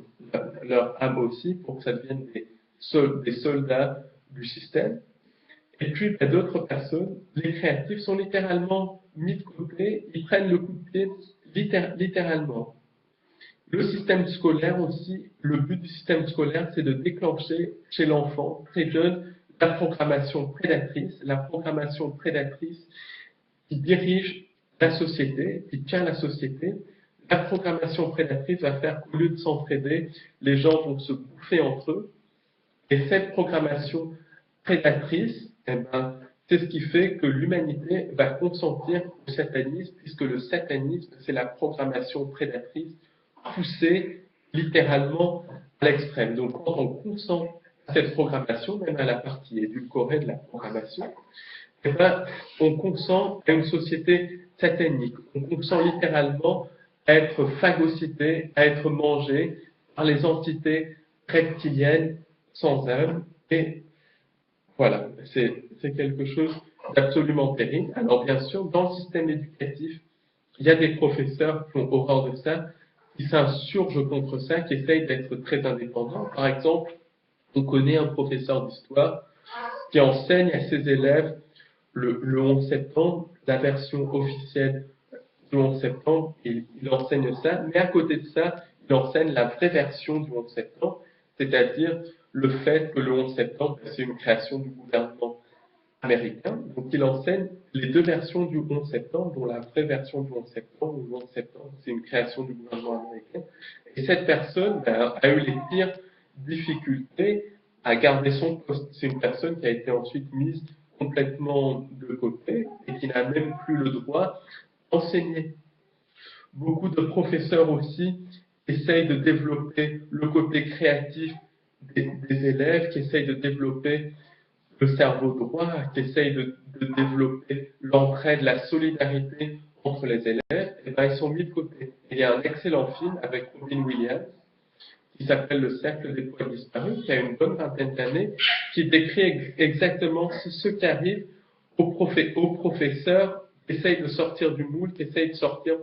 leur âme aussi pour que ça devienne des soldats du système. Et puis, d'autres personnes, les créatifs, sont littéralement mis de côté, ils prennent le coup de pied littéralement. Le système scolaire aussi, le but du système scolaire, c'est de déclencher chez l'enfant, très jeune, la programmation prédatrice qui dirige la société, qui tient la société. La programmation prédatrice va faire qu'au lieu de s'entraider, les gens vont se bouffer entre eux. Et cette programmation prédatrice, c'est ce qui fait que l'humanité va consentir au satanisme, puisque le satanisme, c'est la programmation prédatrice poussée littéralement à l'extrême. Donc quand on consent à cette programmation, même à la partie édulcorée de la programmation, on consent à une société satanique. On consent littéralement à être phagocyté, à être mangé par les entités reptiliennes sans âme. Et voilà, c'est quelque chose d'absolument terrible. Alors bien sûr, dans le système éducatif, il y a des professeurs qui ont horreur de ça, qui s'insurgent contre ça, qui essayent d'être très indépendants. Par exemple, on connaît un professeur d'histoire qui enseigne à ses élèves le 11 septembre, la version officielle du 11 septembre, il enseigne ça, mais à côté de ça, il enseigne la vraie version du 11 septembre, c'est-à-dire le fait que le 11 septembre, c'est une création du gouvernement américain. Donc il enseigne les deux versions du 11 septembre, dont la vraie version du 11 septembre, où le 11 septembre, c'est une création du gouvernement américain. Et cette personne a eu les pires difficultés à garder son poste. C'est une personne qui a été ensuite mise complètement de côté et qui n'a même plus le droit d'enseigner. Beaucoup de professeurs aussi essayent de développer le côté créatif des élèves, qui essayent de développer le cerveau droit, qui essayent de développer l'entraide, la solidarité entre les élèves, et ben ils sont mis de côté. Il y a un excellent film avec Robin Williams qui s'appelle Le Cercle des poètes disparus, qui a une bonne vingtaine d'années, qui décrit exactement ce qui arrive aux professeurs qui essayent de sortir du moule, qui essayent de sortir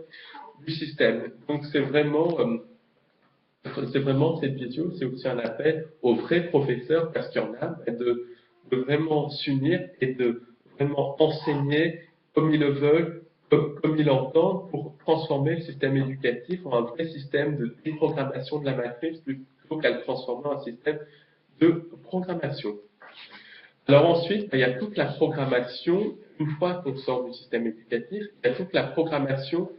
du système. Donc c'est vraiment cette vidéo, c'est aussi un appel aux vrais professeurs, parce qu'il y en a, de vraiment s'unir et de vraiment enseigner comme ils le veulent, comme ils l'entendent, pour transformer le système éducatif en un vrai système de déprogrammation de la matrice, plutôt qu'à le transformer en un système de programmation. Alors ensuite, il y a toute la programmation, une fois qu'on sort du système éducatif, il y a toute la programmation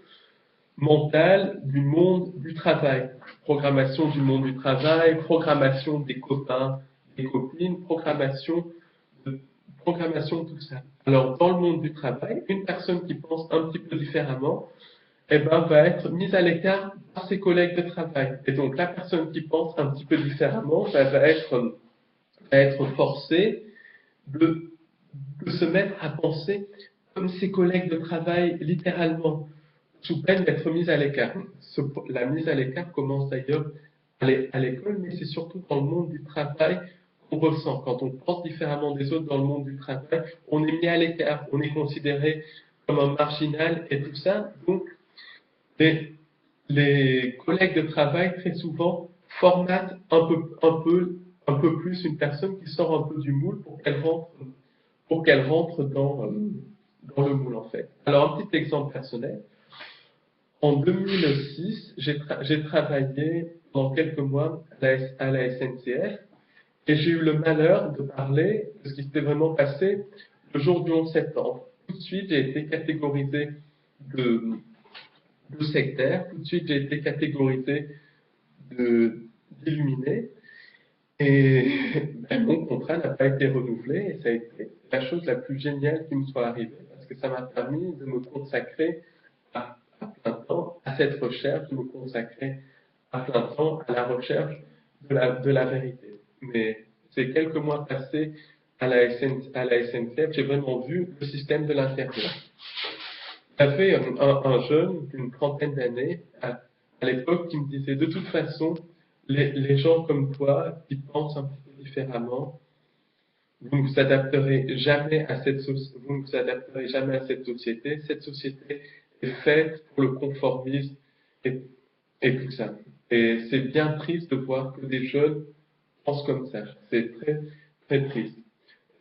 mentale du monde du travail. Programmation du monde du travail, programmation des copains, des copines, programmation de tout ça. Alors, dans le monde du travail, une personne qui pense un petit peu différemment, eh ben, va être mise à l'écart par ses collègues de travail. Et donc, la personne qui pense un petit peu différemment va être forcée de se mettre à penser comme ses collègues de travail, littéralement, sous peine d'être mise à l'écart. La mise à l'écart commence d'ailleurs à l'école, mais c'est surtout dans le monde du travail qu'on ressent. Quand on pense différemment des autres dans le monde du travail, on est mis à l'écart, on est considéré comme un marginal et tout ça. Donc, les collègues de travail, très souvent, formatent un peu plus une personne qui sort un peu du moule pour qu'elle rentre dans le moule, en fait. Alors, un petit exemple personnel. En 2006, j'ai travaillé pendant quelques mois à la SNCF et j'ai eu le malheur de parler de ce qui s'était vraiment passé le jour du 11 septembre. Tout de suite, j'ai été catégorisé de sectaire, tout de suite, j'ai été catégorisé d'illuminé et mon contrat n'a pas été renouvelé et ça a été la chose la plus géniale qui me soit arrivée parce que ça m'a permis de me consacrer à plein temps à cette recherche, de me consacrer à plein temps à la recherche de la vérité. Mais ces quelques mois passés à la SNCF, j'ai vraiment vu le système de l'intérieur. Il y avait un jeune d'une trentaine d'années à l'époque qui me disait de toute façon, les gens comme toi qui pensent un petit peu différemment, vous ne vous adapterez jamais à cette société. Cette société est faite pour le conformisme et tout ça. Et c'est bien triste de voir que des jeunes pensent comme ça. C'est très, très triste.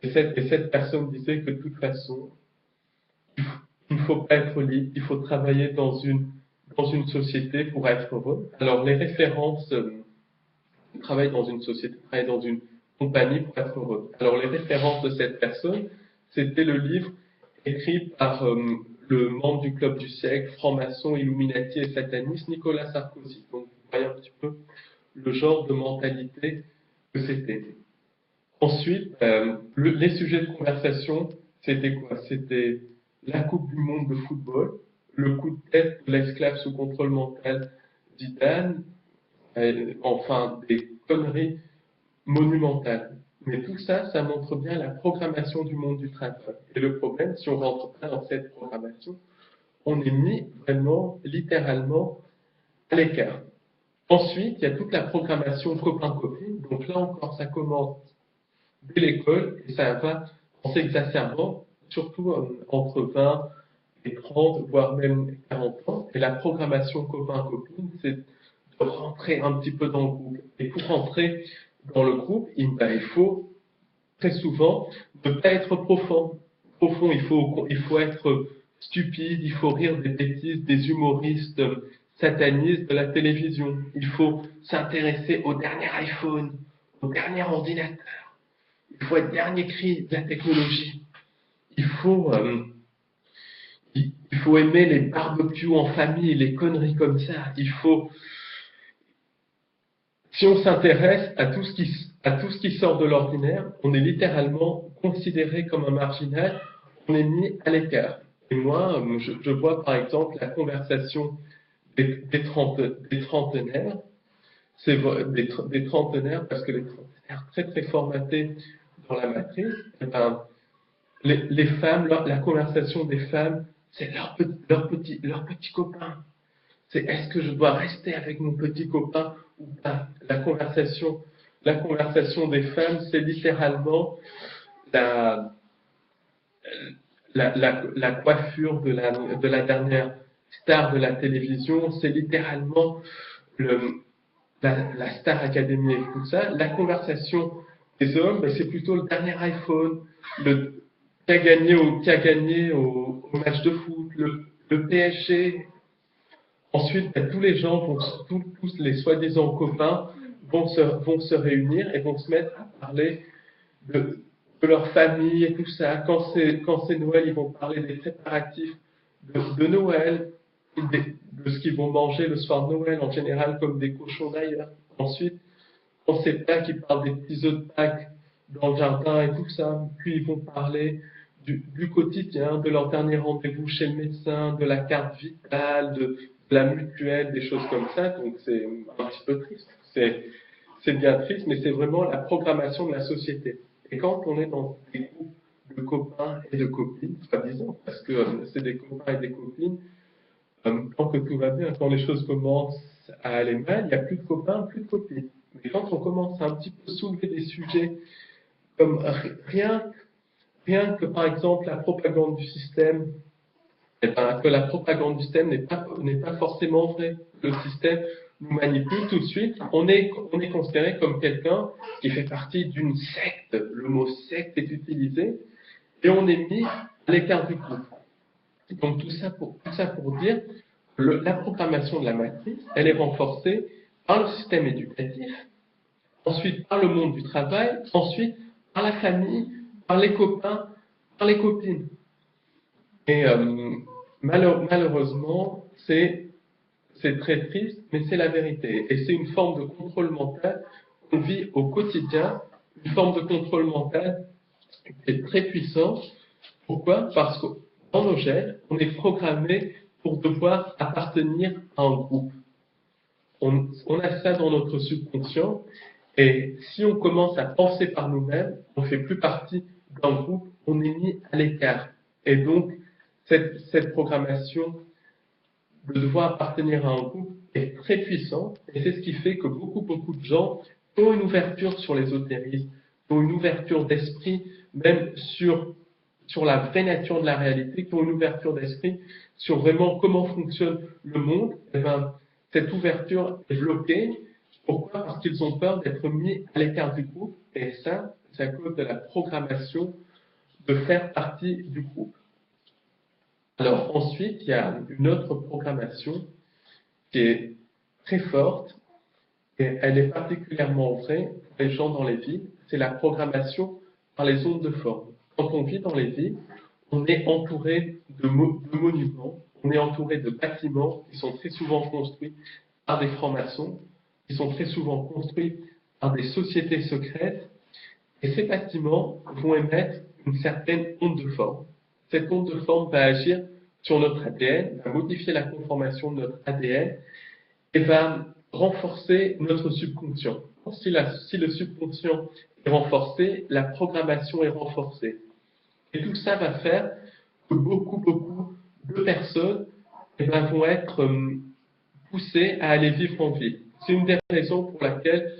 Et cette personne disait que de toute façon, il ne faut pas être libre, il faut travailler dans une société pour être heureux. Alors les références, travailler dans une société, travailler dans une compagnie pour être heureux. Alors les références de cette personne, c'était le livre écrit par le membre du Club du siècle, franc-maçon, illuminati et sataniste, Nicolas Sarkozy. Donc vous voyez un petit peu le genre de mentalité que c'était. Ensuite, les sujets de conversation, c'était quoi? C'était la Coupe du Monde de football, le coup de tête de l'esclave sous contrôle mental Zidane, enfin des conneries monumentales. Mais tout ça, ça montre bien la programmation du monde du travail. Et le problème, si on ne rentre pas dans cette programmation, on est mis vraiment, littéralement, à l'écart. Ensuite, il y a toute la programmation copain-copine. Donc là encore, ça commence dès l'école et ça va en s'exacerbant, surtout entre 20 et 30, voire même 40 ans. Et la programmation copain-copine, c'est de rentrer un petit peu dans le groupe. Et pour rentrer dans le groupe, il faut très souvent ne pas être profond. Il faut être stupide, il faut rire des bêtises des humoristes satanistes de la télévision. Il faut s'intéresser au dernier iPhone, au dernier ordinateur. Il faut être dernier cri de la technologie. il faut, il faut aimer les barbecues en famille, les conneries comme ça. Si on s'intéresse à tout ce qui sort de l'ordinaire, on est littéralement considéré comme un marginal, on est mis à l'écart. Et moi, je vois par exemple la conversation des trentenaires, des trentenaires, parce que les trentenaires très très formatés dans la matrice, eh ben, les femmes, la conversation des femmes, c'est leur petit copain. C'est est-ce que je dois rester avec mon petit copain ou pas? La conversation des femmes, c'est littéralement la, la coiffure de la dernière star de la télévision, c'est littéralement la Star Academy et tout ça. La conversation des hommes, ben, c'est plutôt le dernier iPhone, qui a gagné au match de foot, le PSG. Ensuite, ben, tous les gens, tous les soi-disant copains, vont se réunir et vont se mettre à parler de leur famille et tout ça. Quand c'est Noël, ils vont parler des préparatifs de Noël, de ce qu'ils vont manger le soir de Noël, en général comme des cochons d'ailleurs. Ensuite, quand c'est Pâques, ils parlent des petits œufs de Pâques dans le jardin et tout ça. Puis ils vont parler du quotidien, de leur dernier rendez-vous chez le médecin, de la carte vitale, de la mutuelle, des choses comme ça. Donc c'est un petit peu triste. C'est bien triste, mais c'est vraiment la programmation de la société. Et quand on est dans des groupes de copains et de copines, soi-disant, parce que c'est des copains et des copines, tant que tout va bien, quand les choses commencent à aller mal, il n'y a plus de copains, plus de copines. Mais quand on commence à un petit peu soulever des sujets comme rien que par exemple la propagande du système, eh ben, que la propagande du système n'est pas forcément vraie. Le système nous manipule tout de suite. On est considéré comme quelqu'un qui fait partie d'une secte. Le mot secte est utilisé et on est mis à l'écart du groupe. Donc tout ça pour dire que la programmation de la matrice, elle est renforcée par le système éducatif, ensuite par le monde du travail, ensuite par la famille, par les copains, par les copines. Et malheureusement, c'est très triste, mais c'est la vérité. Et c'est une forme de contrôle mental qu'on vit au quotidien, une forme de contrôle mental qui est très puissante. Pourquoi? Parce que dans nos gènes, on est programmé pour devoir appartenir à un groupe. On a ça dans notre subconscient, et si on commence à penser par nous-mêmes, on ne fait plus partie d'un groupe, on est mis à l'écart. Et donc, cette programmation de devoir appartenir à un groupe est très puissante, et c'est ce qui fait que beaucoup de gens ont une ouverture sur l'ésotérisme, ont une ouverture d'esprit, même sur la vraie nature de la réalité, qui ont une ouverture d'esprit sur vraiment comment fonctionne le monde. Et ben, cette ouverture est bloquée. Pourquoi? Parce qu'ils ont peur d'être mis à l'écart du groupe, et ça, c'est à cause de la programmation de faire partie du groupe. Alors ensuite, il y a une autre programmation qui est très forte, et elle est particulièrement vraie pour les gens dans les villes, c'est la programmation par les ondes de forme. Quand on vit dans les villes, on est entouré de monuments, on est entouré de bâtiments qui sont très souvent construits par des francs-maçons, qui sont très souvent construits par des sociétés secrètes, et ces bâtiments vont émettre une certaine onde de forme. Cette onde de forme va agir sur notre ADN, va modifier la conformation de notre ADN et va renforcer notre subconscient. Si le subconscient est renforcé, la programmation est renforcée. Et tout ça va faire que beaucoup de personnes vont être poussées à aller vivre en ville. C'est une des raisons pour laquelle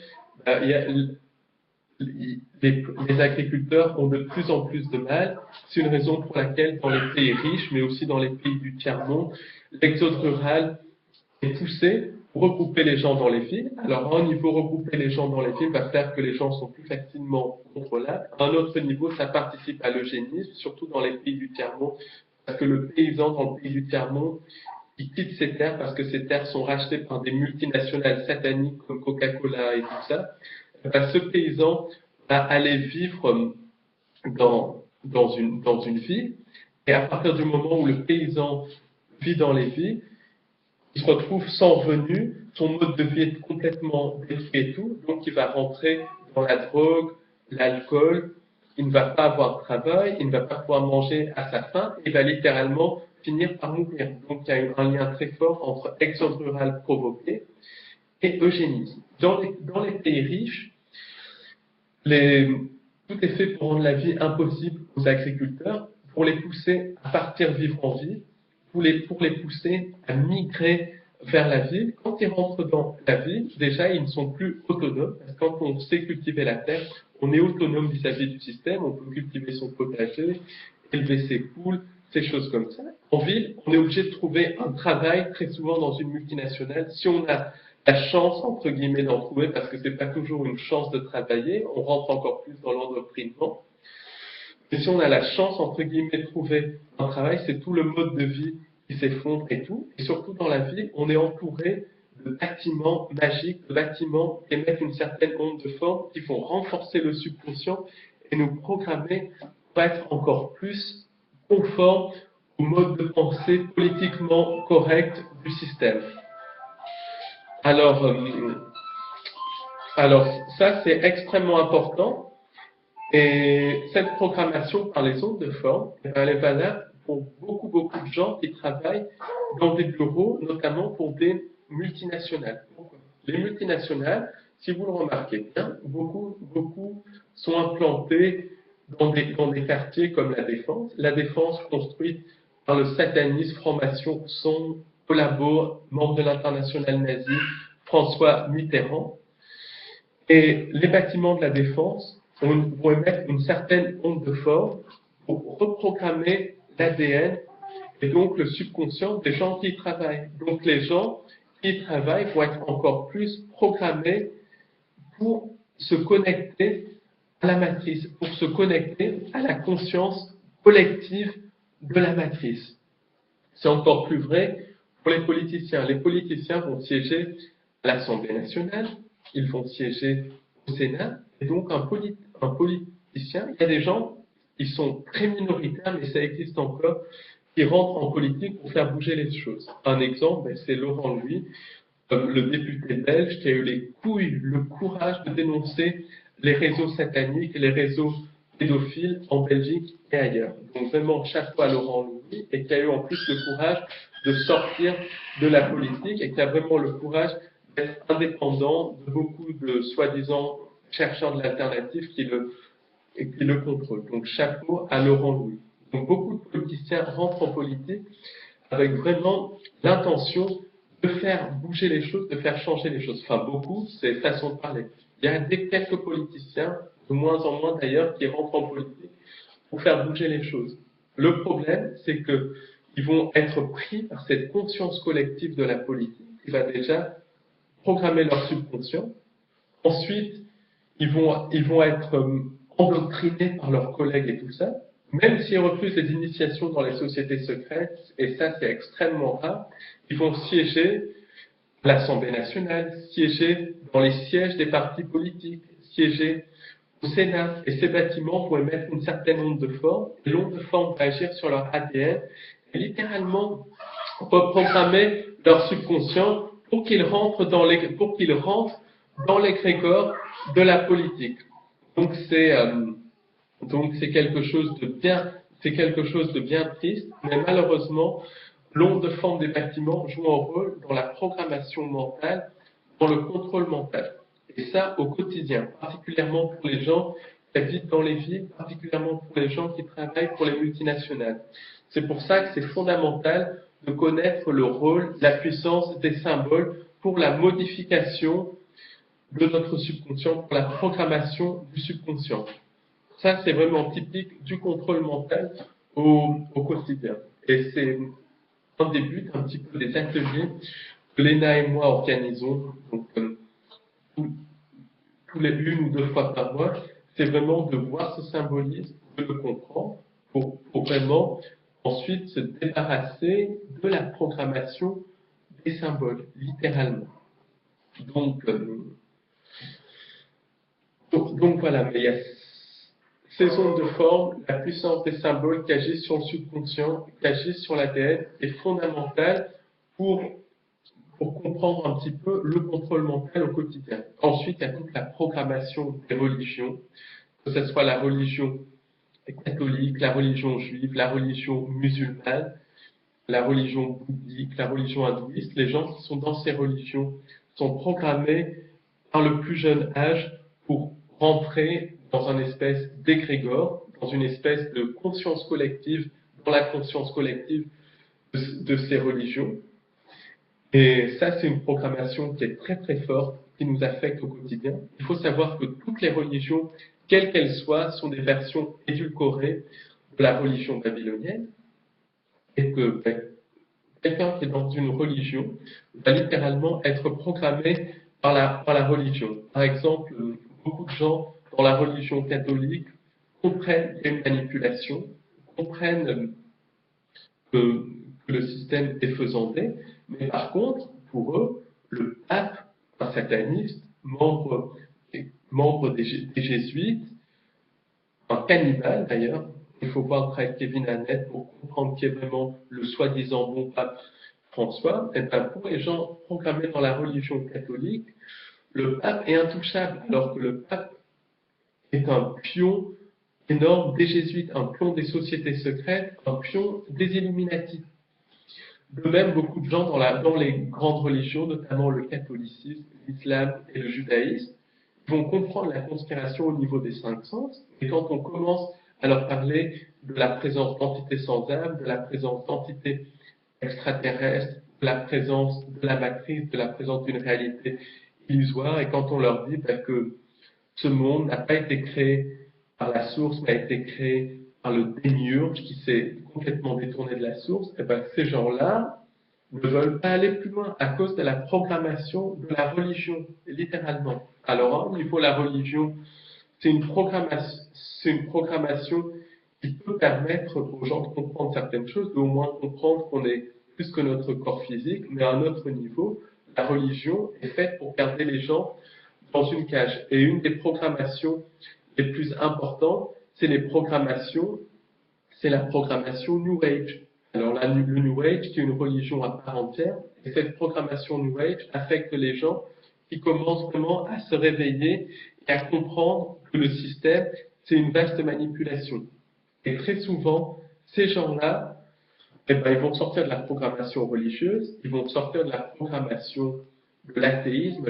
les agriculteurs ont de plus en plus de mal. C'est une raison pour laquelle dans les pays riches, mais aussi dans les pays du tiers-monde, l'exode rural est poussé pour regrouper les gens dans les villes. Alors, à un niveau, regrouper les gens dans les villes va faire que les gens sont plus facilement contrôlables. À un autre niveau, ça participe à l'eugénisme, surtout dans les pays du tiers-monde, parce que le paysan dans le pays du tiers-monde, il quitte ses terres parce que ces terres sont rachetées par des multinationales sataniques comme Coca-Cola et tout ça. Ce paysan va aller vivre dans une ville. Et à partir du moment où le paysan vit dans les villes, il se retrouve sans revenu, son mode de vie est complètement détruit et tout, donc il va rentrer dans la drogue, l'alcool, il ne va pas avoir de travail, il ne va pas pouvoir manger à sa faim, il va littéralement finir par mourir. Donc il y a un lien très fort entre exode rural provoqué et eugénisme. Dans les pays riches, tout est fait pour rendre la vie impossible aux agriculteurs, pour les pousser à partir vivre en ville, pour les pousser à migrer vers la ville. Quand ils rentrent dans la ville, déjà, ils ne sont plus autonomes, parce que quand on sait cultiver la terre, on est autonome vis-à-vis du système, on peut cultiver son potager, élever ses poules, ces choses comme ça. En ville, on est obligé de trouver un travail, très souvent dans une multinationale. Si on a la chance, entre guillemets, d'en trouver, parce que c'est pas toujours une chance de travailler, on rentre encore plus dans l'endoctrinement. Mais si on a la chance, entre guillemets, de trouver un travail, c'est tout le mode de vie qui s'effondre et tout. Et surtout dans la ville, on est entouré de bâtiments magiques, de bâtiments qui émettent une certaine onde de forme, qui vont renforcer le subconscient et nous programmer pour être encore plus conformes au mode de pensée politiquement correct du système. Alors, ça, c'est extrêmement important. Et cette programmation par les ondes de forme, elle est valable pour beaucoup de gens qui travaillent dans des bureaux, notamment pour des multinationales. Les multinationales, si vous le remarquez bien, beaucoup sont implantés dans des quartiers comme la Défense. La Défense construite par le satanisme, franc-maçon, son collabo, membre de l'internationale nazie, François Mitterrand. Et les bâtiments de la Défense vont émettre une certaine onde de forme pour reprogrammer l'ADN et donc le subconscient des gens qui y travaillent. Donc les gens qui y travaillent vont être encore plus programmés pour se connecter à la matrice, pour se connecter à la conscience collective de la matrice. C'est encore plus vrai pour les politiciens. Les politiciens vont siéger à l'Assemblée nationale, ils vont siéger au Sénat, et donc un politicien, il y a des gens, ils sont très minoritaires, mais ça existe encore, qui rentrent en politique pour faire bouger les choses. Un exemple, c'est Laurent Louis, le député belge qui a eu les couilles, le courage de dénoncer les réseaux sataniques et les réseaux pédophiles en Belgique et ailleurs. Donc vraiment chapeau à Laurent Louis et qui a eu en plus le courage de sortir de la politique et qui a vraiment le courage d'être indépendant de beaucoup de soi-disant chercheurs de l'alternative qui le contrôlent. Donc chapeau à Laurent Louis. Donc beaucoup de politiciens rentrent en politique avec vraiment l'intention de faire bouger les choses, de faire changer les choses. Enfin, beaucoup, c'est façon de parler. Il y a quelques politiciens, de moins en moins d'ailleurs, qui rentrent en politique pour faire bouger les choses. Le problème, c'est qu'ils vont être pris par cette conscience collective de la politique qui va déjà programmer leur subconscient. Ensuite, ils vont être endoctrinés par leurs collègues et tout ça. Même s'ils refusent les initiations dans les sociétés secrètes, et ça c'est extrêmement rare, ils vont siéger à l'Assemblée nationale, siéger dans les sièges des partis politiques, siéger au Sénat. Et ces bâtiments vont émettre une certaine onde de forme, et l'onde de forme va agir sur leur ADN, et littéralement reprogrammer leur subconscient pour qu'ils rentrent dans l'égrégore de la politique. Donc c'est quelque chose de bien triste, mais malheureusement, l'onde de forme des bâtiments joue un rôle dans la programmation mentale, dans le contrôle mental. Et ça au quotidien, particulièrement pour les gens qui habitent dans les villes, particulièrement pour les gens qui travaillent pour les multinationales. C'est pour ça que c'est fondamental de connaître le rôle, la puissance des symboles pour la modification de notre subconscient, pour la programmation du subconscient. Ça, c'est vraiment typique du contrôle mental au quotidien. Et c'est un des buts, un petit peu des ateliers que Léna et moi organisons, donc tous les une ou deux fois par mois, c'est vraiment de voir ce symbolisme, de le comprendre, pour vraiment ensuite se débarrasser de la programmation des symboles, littéralement. Donc voilà, mais ces ondes de forme, la puissance des symboles qui agissent sur le subconscient, qui agissent sur l'ADN, est fondamentale pour comprendre un petit peu le contrôle mental au quotidien. Ensuite, il y a toute la programmation des religions, que ce soit la religion catholique, la religion juive, la religion musulmane, la religion bouddhique, la religion hindouiste. Les gens qui sont dans ces religions sont programmés par le plus jeune âge pour rentrer dans une espèce d'égrégore, dans une espèce de conscience collective, dans la conscience collective de ces religions. Et ça, c'est une programmation qui est très très forte, qui nous affecte au quotidien. Il faut savoir que toutes les religions, quelles qu'elles soient, sont des versions édulcorées de la religion babylonienne, et que quelqu'un qui est dans une religion va littéralement être programmé par la religion. Par exemple, beaucoup de gens dans la religion catholique comprennent qu'il y a une manipulation, comprennent que le système est faisandé, mais par contre, pour eux, le pape, un sataniste, membre des jésuites, un cannibale d'ailleurs, il faut voir après Kevin Annett pour comprendre qui est vraiment le soi-disant bon pape François, et bien pour les gens programmés dans la religion catholique, le pape est intouchable, alors que le pape est un pion énorme des jésuites, un pion des sociétés secrètes, un pion des Illuminati. De même, beaucoup de gens dans les grandes religions, notamment le catholicisme, l'islam et le judaïsme, vont comprendre la conspiration au niveau des 5 sens, et quand on commence à leur parler de la présence d'entités sans âme, de la présence d'entités extraterrestres, de la présence de la matrice, de la présence d'une réalité illusoire, et quand on leur dit que ce monde n'a pas été créé par la source, mais a été créé par le démiurge qui s'est complètement détourné de la source, et ces gens-là ne veulent pas aller plus loin à cause de la programmation de la religion, littéralement. Alors, au niveau de la religion, c'est une programmation qui peut permettre aux gens de comprendre certaines choses, d'au moins comprendre qu'on est plus que notre corps physique, mais à un autre niveau, la religion est faite pour garder les gens dans une cage. Et une des programmations les plus importantes, c'est la programmation New Age. Alors là, le New Age, qui est une religion à part entière, et cette programmation New Age affecte les gens qui commencent vraiment à se réveiller et à comprendre que le système, c'est une vaste manipulation. Et très souvent, ces gens-là, ils vont sortir de la programmation religieuse, ils vont sortir de la programmation de l'athéisme,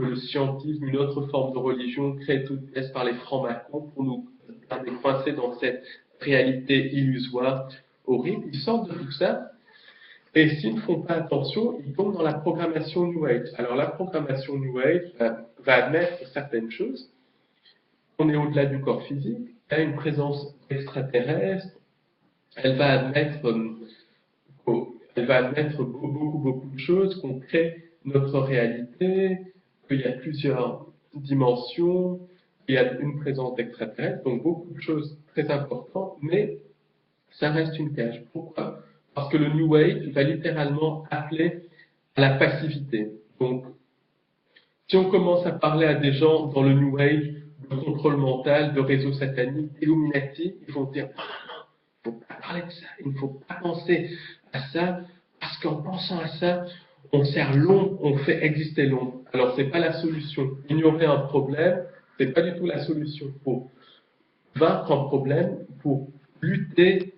le scientisme, une autre forme de religion créée toute pièce par les francs-maçons pour nous garder coincés dans cette réalité illusoire, horrible. Ils sortent de tout ça, et s'ils ne font pas attention, ils tombent dans la programmation New Age. Alors la programmation New Age va admettre certaines choses. On est au-delà du corps physique, il y a une présence extraterrestre, elle va admettre beaucoup de choses, qu'on crée notre réalité, qu'il y a plusieurs dimensions, qu'il y a une présence extraterrestre, donc beaucoup de choses très importantes, mais ça reste une cage. Pourquoi? Parce que le New Age va littéralement appeler à la passivité. Donc, si on commence à parler à des gens dans le New Age de contrôle mental, de réseau satanique, Illuminati, ils vont dire il ne faut pas parler de ça, il ne faut pas penser à ça, parce qu'en pensant à ça, on sert l'ombre, on fait exister l'ombre. Alors, ce n'est pas la solution. Ignorer un problème, ce n'est pas du tout la solution. Pour vaincre un problème, pour lutter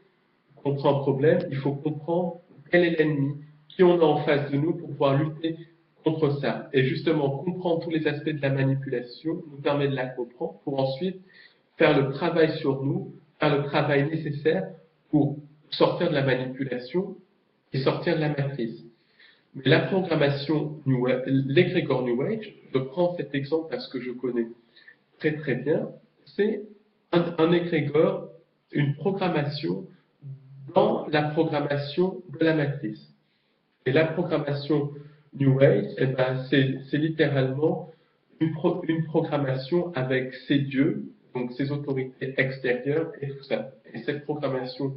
contre un problème, il faut comprendre quel est l'ennemi, qui on a en face de nous pour pouvoir lutter contre ça. Et justement, comprendre tous les aspects de la manipulation nous permet de la comprendre pour ensuite faire le travail sur nous, faire le travail nécessaire pour sortir de la manipulation et sortir de la matrice. Mais la programmation l'égrégore New Age, je prends cet exemple parce que je connais très très bien, c'est un égrégore, une programmation dans la programmation de la matrice. Et la programmation New Age, c'est littéralement une programmation avec ses dieux, donc ses autorités extérieures et tout ça. Et cette programmation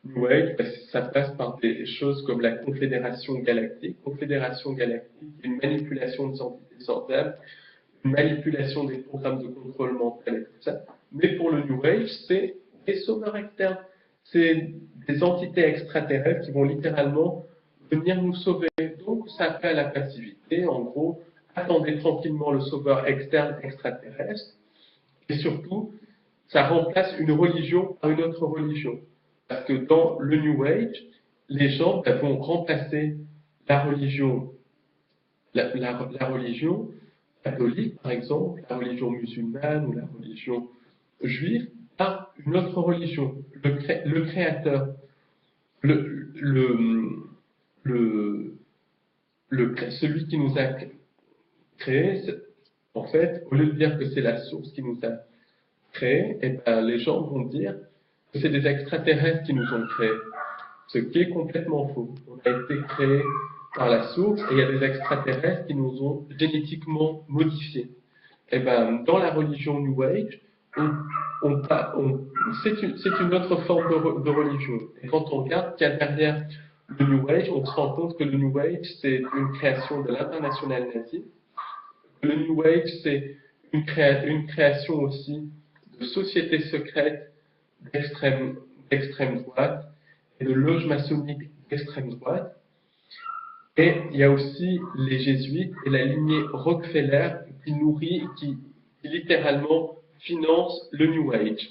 New Age, ça passe par des choses comme la Confédération Galactique. Confédération Galactique, une manipulation des entités sans âme, une manipulation des programmes de contrôle mental et tout ça. Mais pour le New Age, c'est des sauveurs externes. C'est des entités extraterrestres qui vont littéralement venir nous sauver. Donc, ça appelle à la passivité. En gros, attendez tranquillement le sauveur externe extraterrestre. Et surtout, ça remplace une religion par une autre religion. Parce que dans le New Age, les gens vont remplacer la religion, la religion catholique, par exemple, la religion musulmane ou la religion juive, par une autre religion. Le créateur, le, celui qui nous a créés, en fait, au lieu de dire que c'est la source qui nous a créés, eh ben, les gens vont dire que c'est des extraterrestres qui nous ont créés. Ce qui est complètement faux. On a été créés par la source et il y a des extraterrestres qui nous ont génétiquement modifiés. Eh ben, dans la religion New Age, c'est une autre forme de religion. Et quand on regarde ce qu'il y a derrière le New Age, on se rend compte que le New Age, c'est une création de l'international nazi. Le New Age, c'est une création aussi de sociétés secrètes d'extrême droite et de loges maçonniques d'extrême droite. Et il y a aussi les jésuites et la lignée Rockefeller qui littéralement finance le New Age.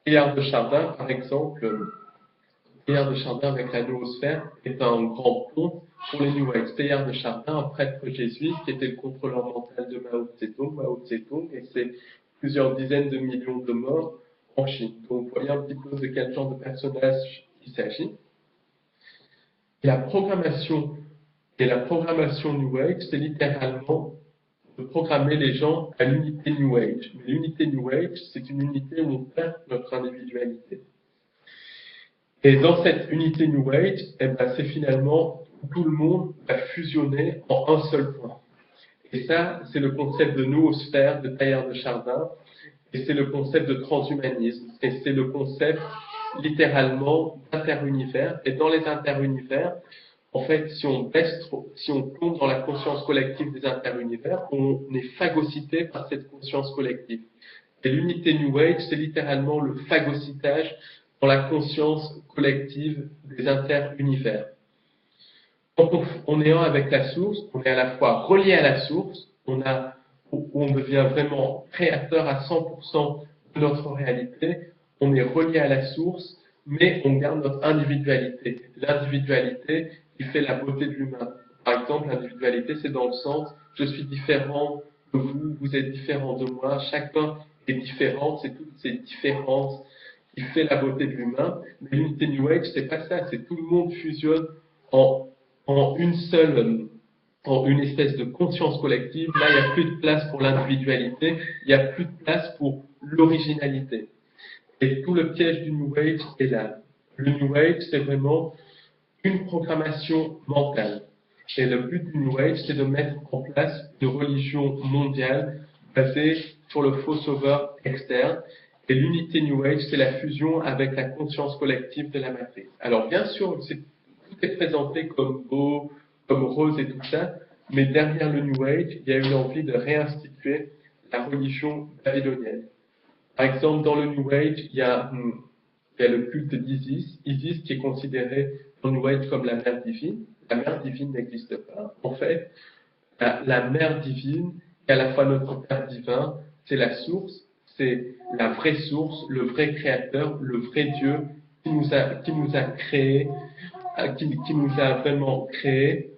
Teilhard de Chardin, par exemple, Teilhard de Chardin avec la noosphère est un grand pont pour les New Age. Teilhard de Chardin, un prêtre jésuite qui était le contrôleur mental de Mao Tse-tung, et c'est plusieurs dizaines de millions de morts en Chine. Donc vous voyez un petit peu de quel genre de personnage il s'agit. La programmation New Age, c'est littéralement de programmer les gens à l'unité New Age. Mais l'unité New Age, c'est une unité où on perd notre individualité. Et dans cette unité New Age, eh ben, c'est finalement tout le monde va fusionner en un seul point. Et ça, c'est le concept de noosphère de Teilhard de Chardin, et c'est le concept de transhumanisme, et c'est le concept littéralement d'interunivers. Et dans les interunivers, en fait, si on tombe dans la conscience collective des interunivers, on est phagocyté par cette conscience collective. Et l'unité New Age, c'est littéralement le phagocytage dans la conscience collective des interunivers. Quand on est un avec la source, on est à la fois relié à la source, on devient vraiment créateur à 100% de notre réalité, on est relié à la source, mais on garde notre individualité. L'individualité qui fait la beauté de l'humain. Par exemple, l'individualité, c'est dans le sens, je suis différent de vous, vous êtes différent de moi, chacun est différent, c'est toutes ces différences qui fait la beauté de l'humain. Mais l'unité New Age, c'est pas ça, c'est tout le monde fusionne en une espèce de conscience collective. Là, il n'y a plus de place pour l'individualité, il n'y a plus de place pour l'originalité. Et tout le piège du New Age est là. Le New Age, c'est vraiment une programmation mentale. Et le but du New Age, c'est de mettre en place une religion mondiale basée sur le faux sauveur externe. Et l'unité New Age, c'est la fusion avec la conscience collective de la matrice. Alors bien sûr, tout est présenté comme beau, comme rose et tout ça, mais derrière le New Age, il y a eu l'envie de réinstituer la religion babylonienne. Par exemple, dans le New Age, il y a le culte d'Isis, Isis qui est considérée dans le New Age comme la mère divine. La mère divine n'existe pas. En fait, la mère divine, qui est à la fois notre père divin, c'est la source, c'est la vraie source, le vrai créateur, le vrai Dieu qui nous a créés, qui nous a vraiment créés.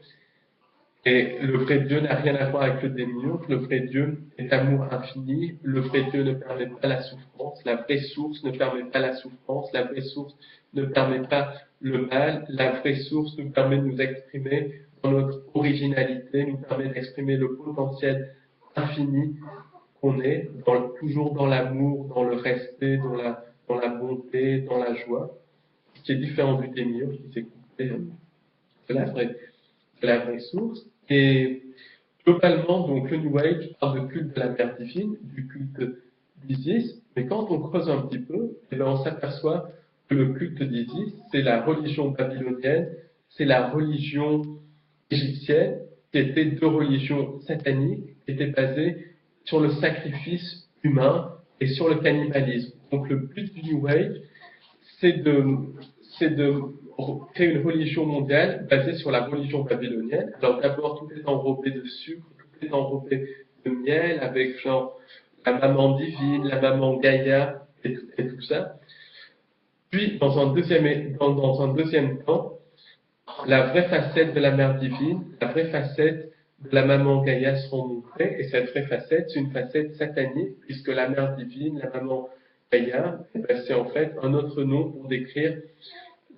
Et le vrai Dieu n'a rien à voir avec le démiurge, le vrai Dieu est amour infini, le vrai Dieu ne permet pas la souffrance, la vraie source ne permet pas la souffrance, la vraie source ne permet pas le mal, la vraie source nous permet de nous exprimer dans notre originalité, nous permet d'exprimer le potentiel infini qu'on est, toujours dans l'amour, dans le respect, dans la bonté, dans la joie, ce qui est différent du démiurge qui s'est coupé de la vraie source. Et globalement, donc, le New Age parle de culte de la mère divine, du culte d'Isis, mais quand on creuse un petit peu, eh bien, on s'aperçoit que le culte d'Isis, c'est la religion babylonienne, c'est la religion égyptienne, qui étaient deux religions sataniques, qui étaient basées sur le sacrifice humain et sur le cannibalisme. Donc le but du New Age, c'est de créer une religion mondiale basée sur la religion babylonienne. Alors d'abord, tout est enrobé de sucre, tout est enrobé de miel, avec genre la maman divine, la maman Gaïa, et tout ça. Puis, dans un deuxième temps, la vraie facette de la mère divine, la vraie facette de la maman Gaïa seront montrées, et cette vraie facette, c'est une facette satanique, puisque la mère divine, la maman Gaïa, c'est en fait un autre nom pour décrire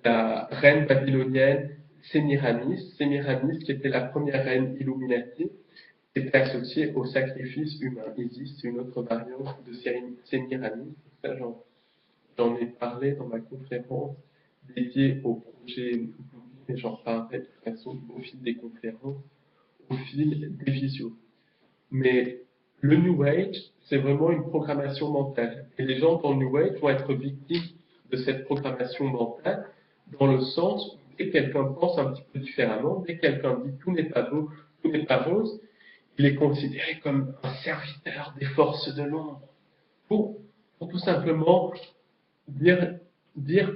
la reine babylonienne Sémiramis, qui était la première reine Illuminati, qui était associée au sacrifice humain. Isis, c'est une autre variante de Sémiramis. Ça, j'en ai parlé dans ma conférence dédiée au projet, et j'en parlerai de toute façon au fil des conférences, au fil des visios. Mais le New Age, c'est vraiment une programmation mentale. Et les gens dans le New Age vont être victimes de cette programmation mentale, dans le sens où dès que quelqu'un pense un petit peu différemment, dès que quelqu'un dit tout n'est pas beau, tout n'est pas rose, il est considéré comme un serviteur des forces de l'ombre. Pour tout simplement dire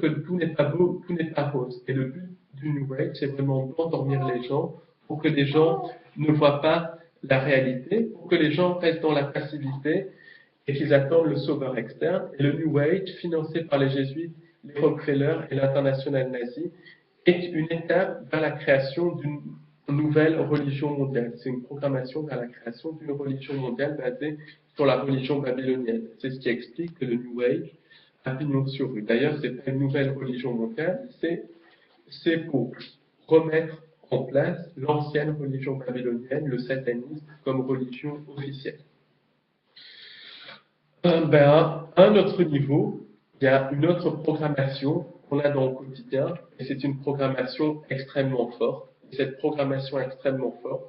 que tout n'est pas beau, tout n'est pas rose. Et le but du New Age, c'est vraiment d'endormir les gens pour que les gens ne voient pas la réalité, pour que les gens restent dans la passivité et qu'ils attendent le sauveur externe. Et le New Age, financé par les jésuites, les Rockefeller et l'international nazi, est une étape vers la création d'une nouvelle religion mondiale. C'est une programmation vers la création d'une religion mondiale basée sur la religion babylonienne. C'est ce qui explique que le New Age a pignon sur rue. D'ailleurs, c'est pas une nouvelle religion mondiale, c'est pour remettre en place l'ancienne religion babylonienne, le satanisme, comme religion officielle. À un autre niveau, il y a une autre programmation qu'on a dans le quotidien, et c'est une programmation extrêmement forte. Et cette programmation extrêmement forte,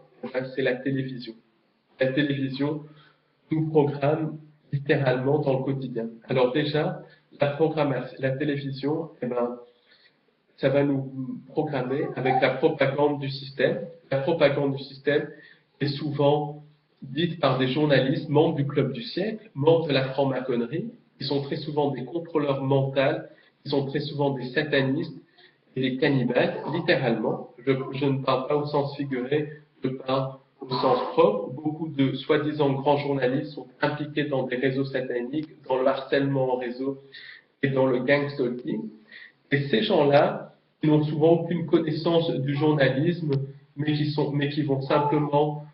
c'est la télévision. La télévision nous programme littéralement dans le quotidien. Alors déjà, la télévision, ça va nous programmer avec la propagande du système. La propagande du système est souvent dite par des journalistes, membres du Club du siècle, membres de la franc-maçonnerie. Ils sont très souvent des contrôleurs mentaux, ils sont très souvent des satanistes et des cannibales, littéralement. Je ne parle pas au sens figuré, je parle au sens propre. Beaucoup de soi-disant grands journalistes sont impliqués dans des réseaux sataniques, dans le harcèlement en réseau et dans le gang stalking. Et ces gens-là, ils n'ont souvent aucune connaissance du journalisme, mais qui vont simplement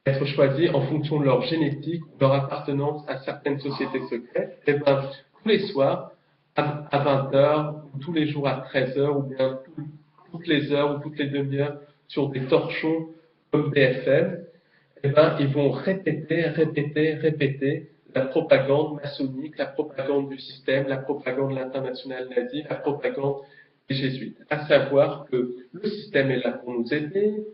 être choisis en fonction de leur génétique ou leur appartenance à certaines sociétés secrètes. Et tous les soirs, à 20h, ou tous les jours à 13h, ou bien toutes les heures ou toutes les demi-heures sur des torchons comme BFM, ils vont répéter la propagande maçonnique, la propagande du système, la propagande de l'international nazi, la propagande des jésuites. À savoir que le système est là pour nous aider,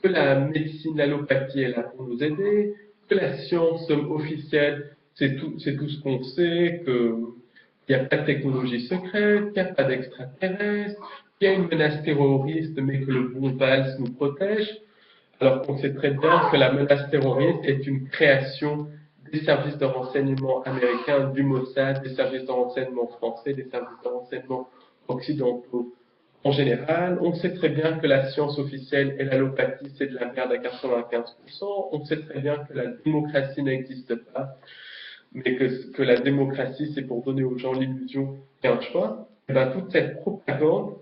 que la médecine, l'allopathie est là pour nous aider, que la science officielle, c'est tout ce qu'on sait, qu'il n'y a pas de technologie secrète, qu'il n'y a pas d'extraterrestres, qu'il y a une menace terroriste, mais que le bon Valls nous protège. Alors qu'on sait très bien que la menace terroriste est une création des services de renseignement américains, du Mossad, des services de renseignement français, des services de renseignement occidentaux en général. On sait très bien que la science officielle et l'allopathie, c'est de la merde à 95%. On sait très bien que la démocratie n'existe pas, mais que la démocratie, c'est pour donner aux gens l'illusion qu'il y a un choix. Et toute cette propagande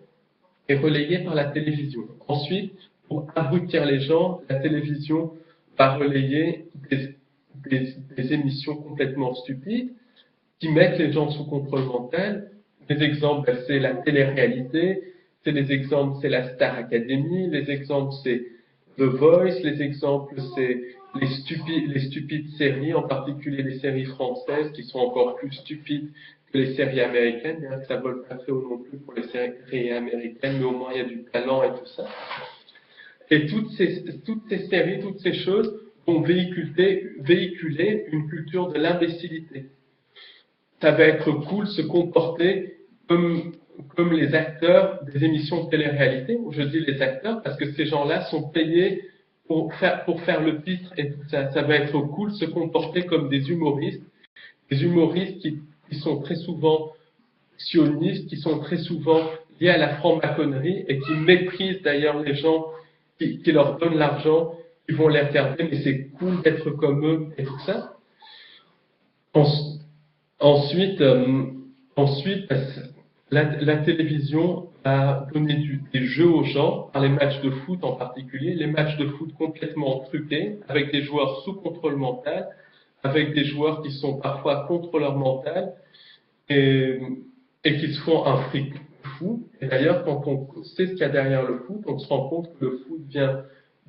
est relayée par la télévision. Ensuite, pour abrutir les gens, la télévision va relayer des émissions complètement stupides qui mettent les gens sous contrôle mental. Des exemples, c'est la télé-réalité. Les exemples, c'est la Star Academy. Les exemples, c'est The Voice. Les exemples, c'est les stupides séries, en particulier les séries françaises, qui sont encore plus stupides que les séries américaines. Bien que ça ne vole pas très haut non plus pour les séries américaines, mais au moins il y a du talent et tout ça. Et toutes ces séries, toutes ces choses vont véhiculer une culture de l'imbécilité. Ça va être cool se comporter comme les acteurs des émissions de télé-réalité. Je dis les acteurs parce que ces gens-là sont payés pour faire le titre et tout ça. Ça va être cool se comporter comme des humoristes des humoristes qui sont très souvent sionistes, qui sont très souvent liés à la franc-maçonnerie et qui méprisent d'ailleurs les gens qui leur donnent l'argent, qui vont les regarder, mais c'est cool d'être comme eux et tout ça. Ensuite, la télévision a donné des jeux aux gens, par les matchs de foot en particulier, les matchs de foot complètement truqués, avec des joueurs sous contrôle mental, avec des joueurs qui sont parfois contrôleurs mental et qui se font un fric fou. Et d'ailleurs, quand on sait ce qu'il y a derrière le foot, on se rend compte que le foot vient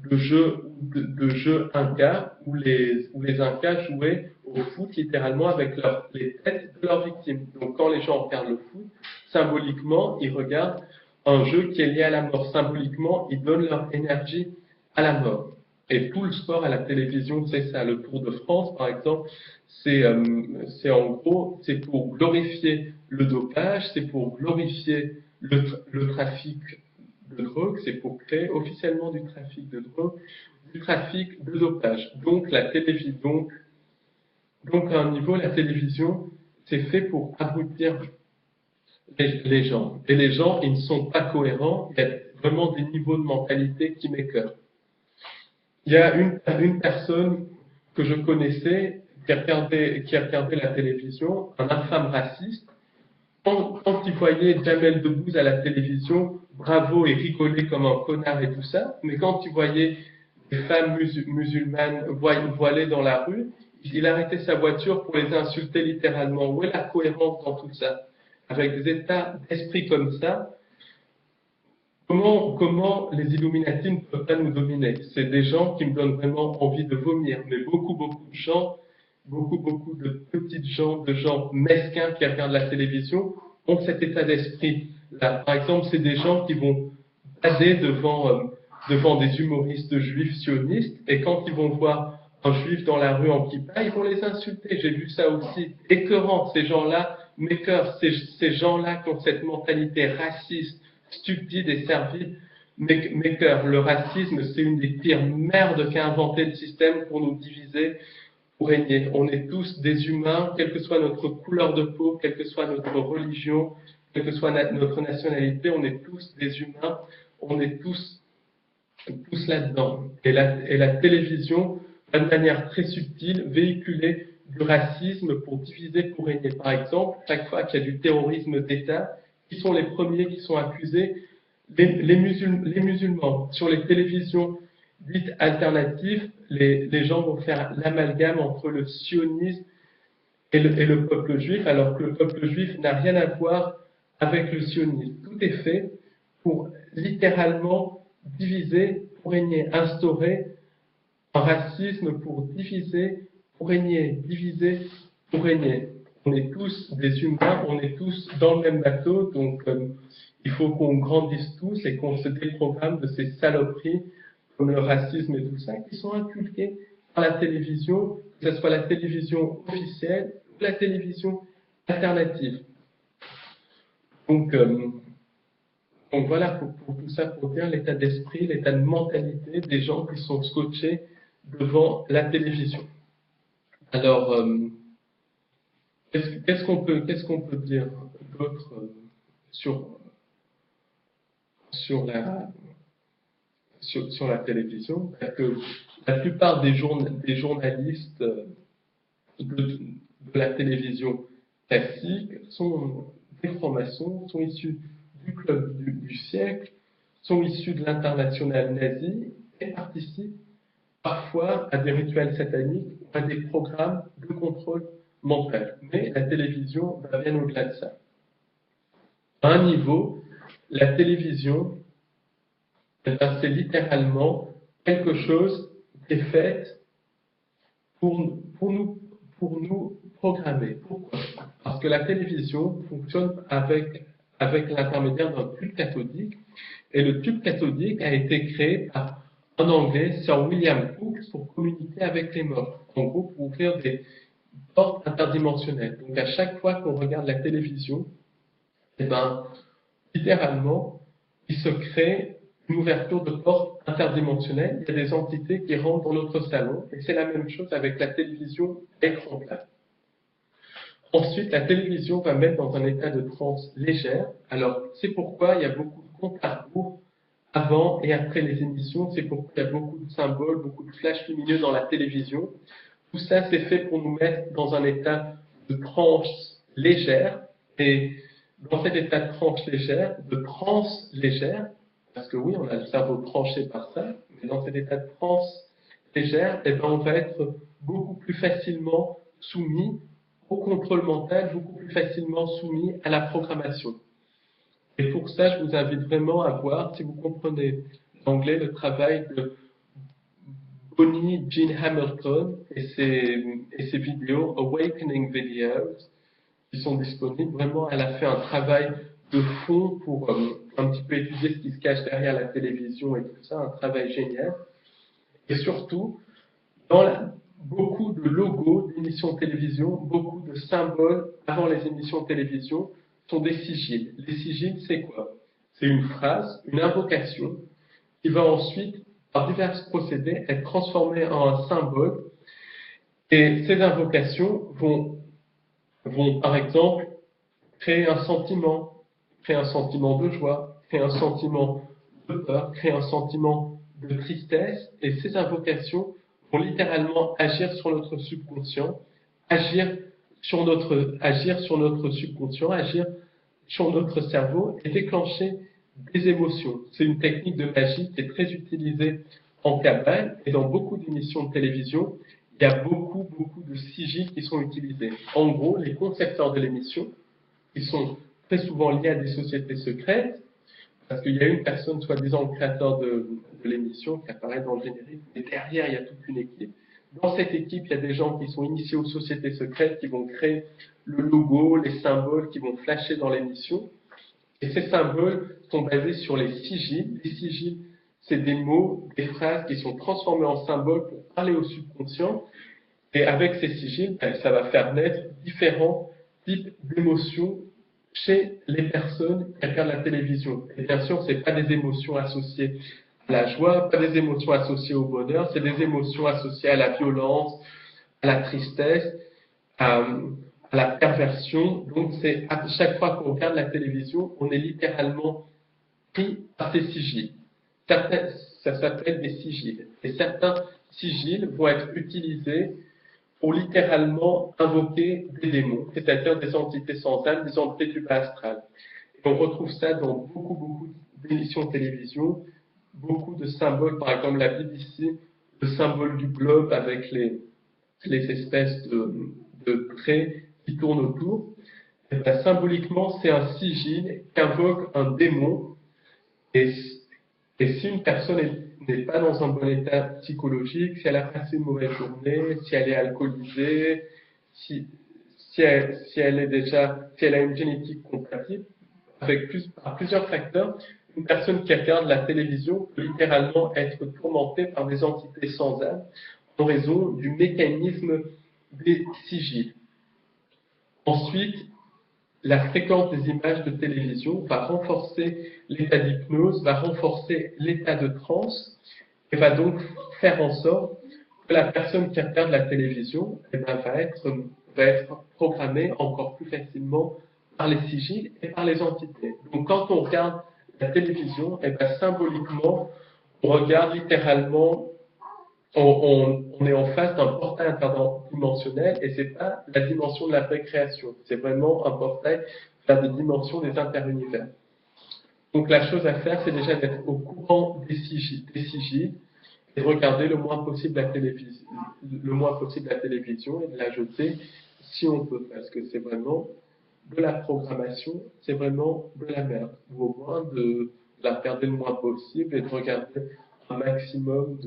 de jeux Incas, où les Incas jouaient au foot littéralement avec les têtes de leurs victimes. Donc quand les gens regardent le foot, symboliquement, ils regardent un jeu qui est lié à la mort. Symboliquement, ils donnent leur énergie à la mort. Et tout le sport à la télévision, c'est ça. Le Tour de France, par exemple, c'est en gros, c'est pour glorifier le dopage, c'est pour glorifier le trafic de drogue, c'est pour créer officiellement du trafic de drogue, du trafic de dopage. Donc la télévision, donc à un niveau, la télévision, c'est fait pour abrutir les gens. Et les gens, ils ne sont pas cohérents, il y a vraiment des niveaux de mentalité qui m'écœurent. Il y a une personne que je connaissais qui regardait la télévision, un infâme raciste. Quand il voyait Jamel Debbouze à la télévision, bravo, et rigolait comme un connard et tout ça, mais quand il voyait des femmes musulmanes voilées dans la rue, il arrêtait sa voiture pour les insulter littéralement. Où est la cohérence dans tout ça? Avec des états d'esprit comme ça, comment les Illuminati ne peuvent pas nous dominer? C'est des gens qui me donnent vraiment envie de vomir, mais beaucoup de gens, beaucoup de petites gens, de gens mesquins qui regardent la télévision ont cet état d'esprit-là. Par exemple, c'est des gens qui vont bader devant des humoristes juifs sionistes, et quand ils vont voir un juif dans la rue en kippa, ils vont les insulter. J'ai vu ça aussi. Écœurant, ces gens-là m'écœurent, ces gens-là qui ont cette mentalité raciste, stupide et servile, m'écœurent. Le racisme, c'est une des pires merdes qu'a inventé le système pour nous diviser, pour régner. On est tous des humains, quelle que soit notre couleur de peau, quelle que soit notre religion, quelle que soit notre nationalité, on est tous des humains, on est tous là-dedans. Et la télévision, de manière très subtile, véhiculer du racisme pour diviser, pour régner. Par exemple, chaque fois qu'il y a du terrorisme d'État, qui sont les premiers qui sont accusés? Les musulmans. Sur les télévisions dites alternatives, les gens vont faire l'amalgame entre le sionisme et le peuple juif, alors que le peuple juif n'a rien à voir avec le sionisme. Tout est fait pour littéralement diviser, pour régner, instaurer un racisme pour diviser, pour régner, diviser, pour régner. On est tous des humains, on est tous dans le même bateau, donc il faut qu'on grandisse tous et qu'on se déprogramme de ces saloperies comme le racisme et tout ça, qui sont inculquées par la télévision, que ce soit la télévision officielle ou la télévision alternative. Donc voilà, pour tout ça, pour dire l'état d'esprit, l'état de mentalité des gens qui sont scotchés devant la télévision. Alors, qu'est-ce qu'on peut dire d'autre sur la télévision? Parce que la plupart des journalistes de la télévision classique sont des francs-maçons, sont issus du club du siècle, sont issus de l'internationale nazie et participent parfois à des rituels sataniques ou à des programmes de contrôle mental. Mais la télévision va bien au-delà de ça. À un niveau, la télévision, c'est littéralement quelque chose qui est fait pour nous programmer. Pourquoi? Parce que la télévision fonctionne avec l'intermédiaire d'un tube cathodique, et le tube cathodique a été créé par un Anglais, Sir William Cook, pour communiquer avec les morts. En gros, pour ouvrir des portes interdimensionnelles. Donc à chaque fois qu'on regarde la télévision, eh ben, littéralement, il se crée une ouverture de porte interdimensionnelle. Il y a des entités qui rentrent dans notre salon, et c'est la même chose avec la télévision écran plat. Ensuite, la télévision va mettre dans un état de transe légère. Alors, c'est pourquoi il y a beaucoup de comptes à rebours avant et après les émissions. C'est pourquoi il y a beaucoup de symboles, beaucoup de flashs lumineux dans la télévision. Tout ça, c'est fait pour nous mettre dans un état de transe légère. Et dans cet état de transe légère, parce que oui, on a le cerveau tranché par ça, mais dans cet état de transe légère, eh ben, on va être beaucoup plus facilement soumis au contrôle mental, beaucoup plus facilement soumis à la programmation. Et pour ça, je vous invite vraiment à voir, si vous comprenez l'anglais, le travail de Bonnie Jean Hamilton et ses vidéos, Awakening Videos, qui sont disponibles. Vraiment, elle a fait un travail de fond pour un petit peu étudier ce qui se cache derrière la télévision et tout ça, un travail génial. Et surtout, beaucoup de logos d'émissions de télévision, beaucoup de symboles avant les émissions de télévision sont des sigils. Les sigils, c'est quoi? C'est une phrase, une invocation, qui va ensuite, par divers procédés, être transformée en un symbole. Et ces invocations vont par exemple, créer un sentiment de joie, créer un sentiment de peur, créer un sentiment de tristesse. Et ces invocations vont littéralement agir sur notre subconscient, agir sur notre subconscient, agir sur notre cerveau et déclencher des émotions. C'est une technique de magie qui est très utilisée en cabale et dans beaucoup d'émissions de télévision. Il y a beaucoup de sigils qui sont utilisés. En gros, les concepteurs de l'émission, qui sont très souvent liés à des sociétés secrètes, parce qu'il y a une personne, soi-disant le créateur de l'émission, qui apparaît dans le générique, mais derrière, il y a toute une équipe. Dans cette équipe, il y a des gens qui sont initiés aux sociétés secrètes, qui vont créer le logo, les symboles, qui vont flasher dans l'émission. Et ces symboles sont basés sur les sigils. Les sigils, c'est des mots, des phrases qui sont transformés en symboles pour parler au subconscient. Et avec ces sigils, ça va faire naître différents types d'émotions chez les personnes qui regardent la télévision. Et bien sûr, ce n'est pas des émotions associées à la joie, pas des émotions associées au bonheur, c'est des émotions associées à la violence, à la tristesse, à la perversion. Donc, c'est à chaque fois qu'on regarde la télévision, on est littéralement pris par ces sigils. Ça s'appelle des sigils. Et certains sigils vont être utilisés pour littéralement invoquer des démons, c'est-à-dire des entités sans âme, des entités du bas astral. Et on retrouve ça dans beaucoup d'émissions de télévision, beaucoup de symboles, par exemple la BBC, le symbole du globe avec les espèces de traits qui tournent autour. Et bien, symboliquement, c'est un sigil qui invoque un démon. Et si une personne n'est pas dans un bon état psychologique, si elle a passé une mauvaise journée, si elle est alcoolisée, si elle a une génétique compatible, par plusieurs facteurs, une personne qui regarde la télévision peut littéralement être tourmentée par des entités sans âme en raison du mécanisme des sigils. Ensuite, la fréquence des images de télévision va renforcer l'état d'hypnose, va renforcer l'état de transe et va donc faire en sorte que la personne qui regarde la télévision va être programmée encore plus facilement par les sigils et par les entités. Donc quand on regarde la télévision, symboliquement, on regarde littéralement, on est en face d'un portail interdimensionnel et c'est pas la dimension de la vraie création. C'est vraiment un portail vers des dimensions des interunivers. Donc la chose à faire, c'est déjà d'être au courant des sigils et de regarder le moins possible la télévision et de la jeter si on peut, parce que c'est vraiment de la programmation, c'est vraiment de la merde. Ou au moins de la regarder le moins possible et de regarder un maximum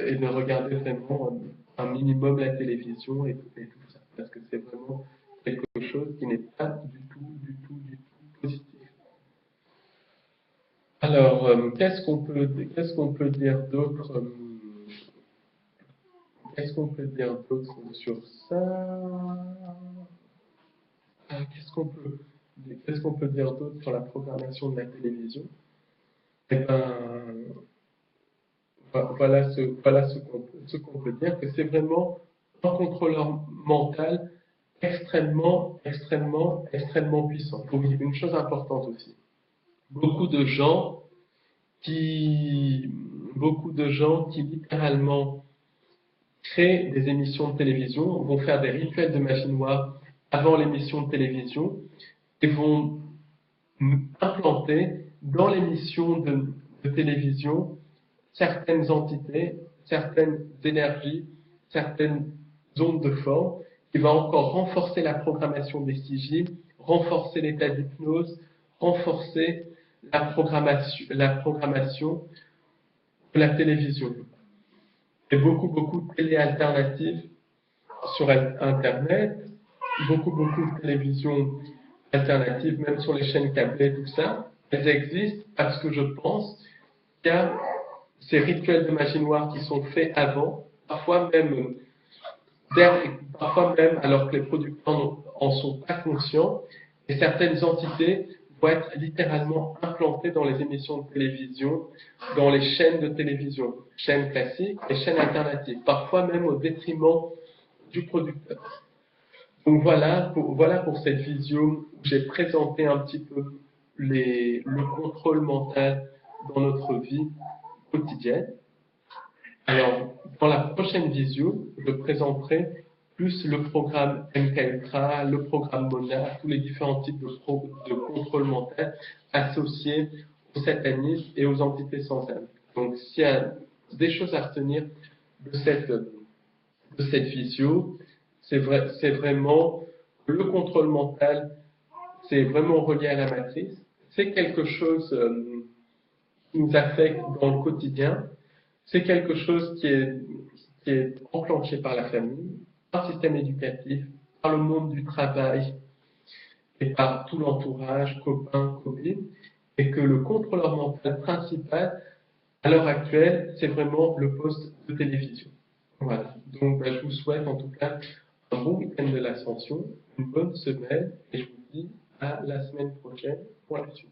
et de regarder vraiment un minimum la télévision et tout ça, parce que c'est vraiment quelque chose qui n'est pas du tout positif. Alors, qu'est-ce qu'on peut dire d'autre sur ça? Qu'est-ce qu'on peut dire d'autre sur la programmation de la télévision? Eh ben, voilà ce qu'on peut dire, que c'est vraiment un contrôleur mental extrêmement puissant. Oui, une chose importante aussi. Beaucoup de gens qui littéralement créent des émissions de télévision, vont faire des rituels de magie noire avant l'émission de télévision et vont implanter dans l'émission de télévision certaines entités, certaines énergies, certaines ondes de forme qui va encore renforcer la programmation des sigils, renforcer l'état d'hypnose, renforcer la programmation de la télévision. Et beaucoup de télé alternatives sur Internet, beaucoup de télévisions alternatives, même sur les chaînes câblées, tout ça, elles existent parce que je pense qu'il y a ces rituels de magie noire qui sont faits avant, parfois même alors que les producteurs en sont pas conscients, et certaines entités vont être littéralement implantées dans les émissions de télévision, dans les chaînes de télévision, chaînes classiques et chaînes alternatives, parfois même au détriment du producteur. Donc voilà pour cette visio où j'ai présenté un petit peu le contrôle mental dans notre vie quotidienne. Alors, dans la prochaine visio, je présenterai plus le programme MK Ultra, le programme Mona, tous les différents types de contrôle mental associés au satanisme et aux entités sans âme. Donc, s'il y a des choses à retenir de cette visio, c'est vraiment le contrôle mental, c'est vraiment relié à la matrice. C'est quelque chose qui nous affecte dans le quotidien. C'est quelque chose qui est enclenché par la famille, par le système éducatif, par le monde du travail et par tout l'entourage, copains, copines, et que le contrôleur mental principal, à l'heure actuelle, c'est vraiment le poste de télévision. Voilà. Donc, je vous souhaite en tout cas un bon week-end de l'Ascension, une bonne semaine, et je vous dis à la semaine prochaine pour la suite.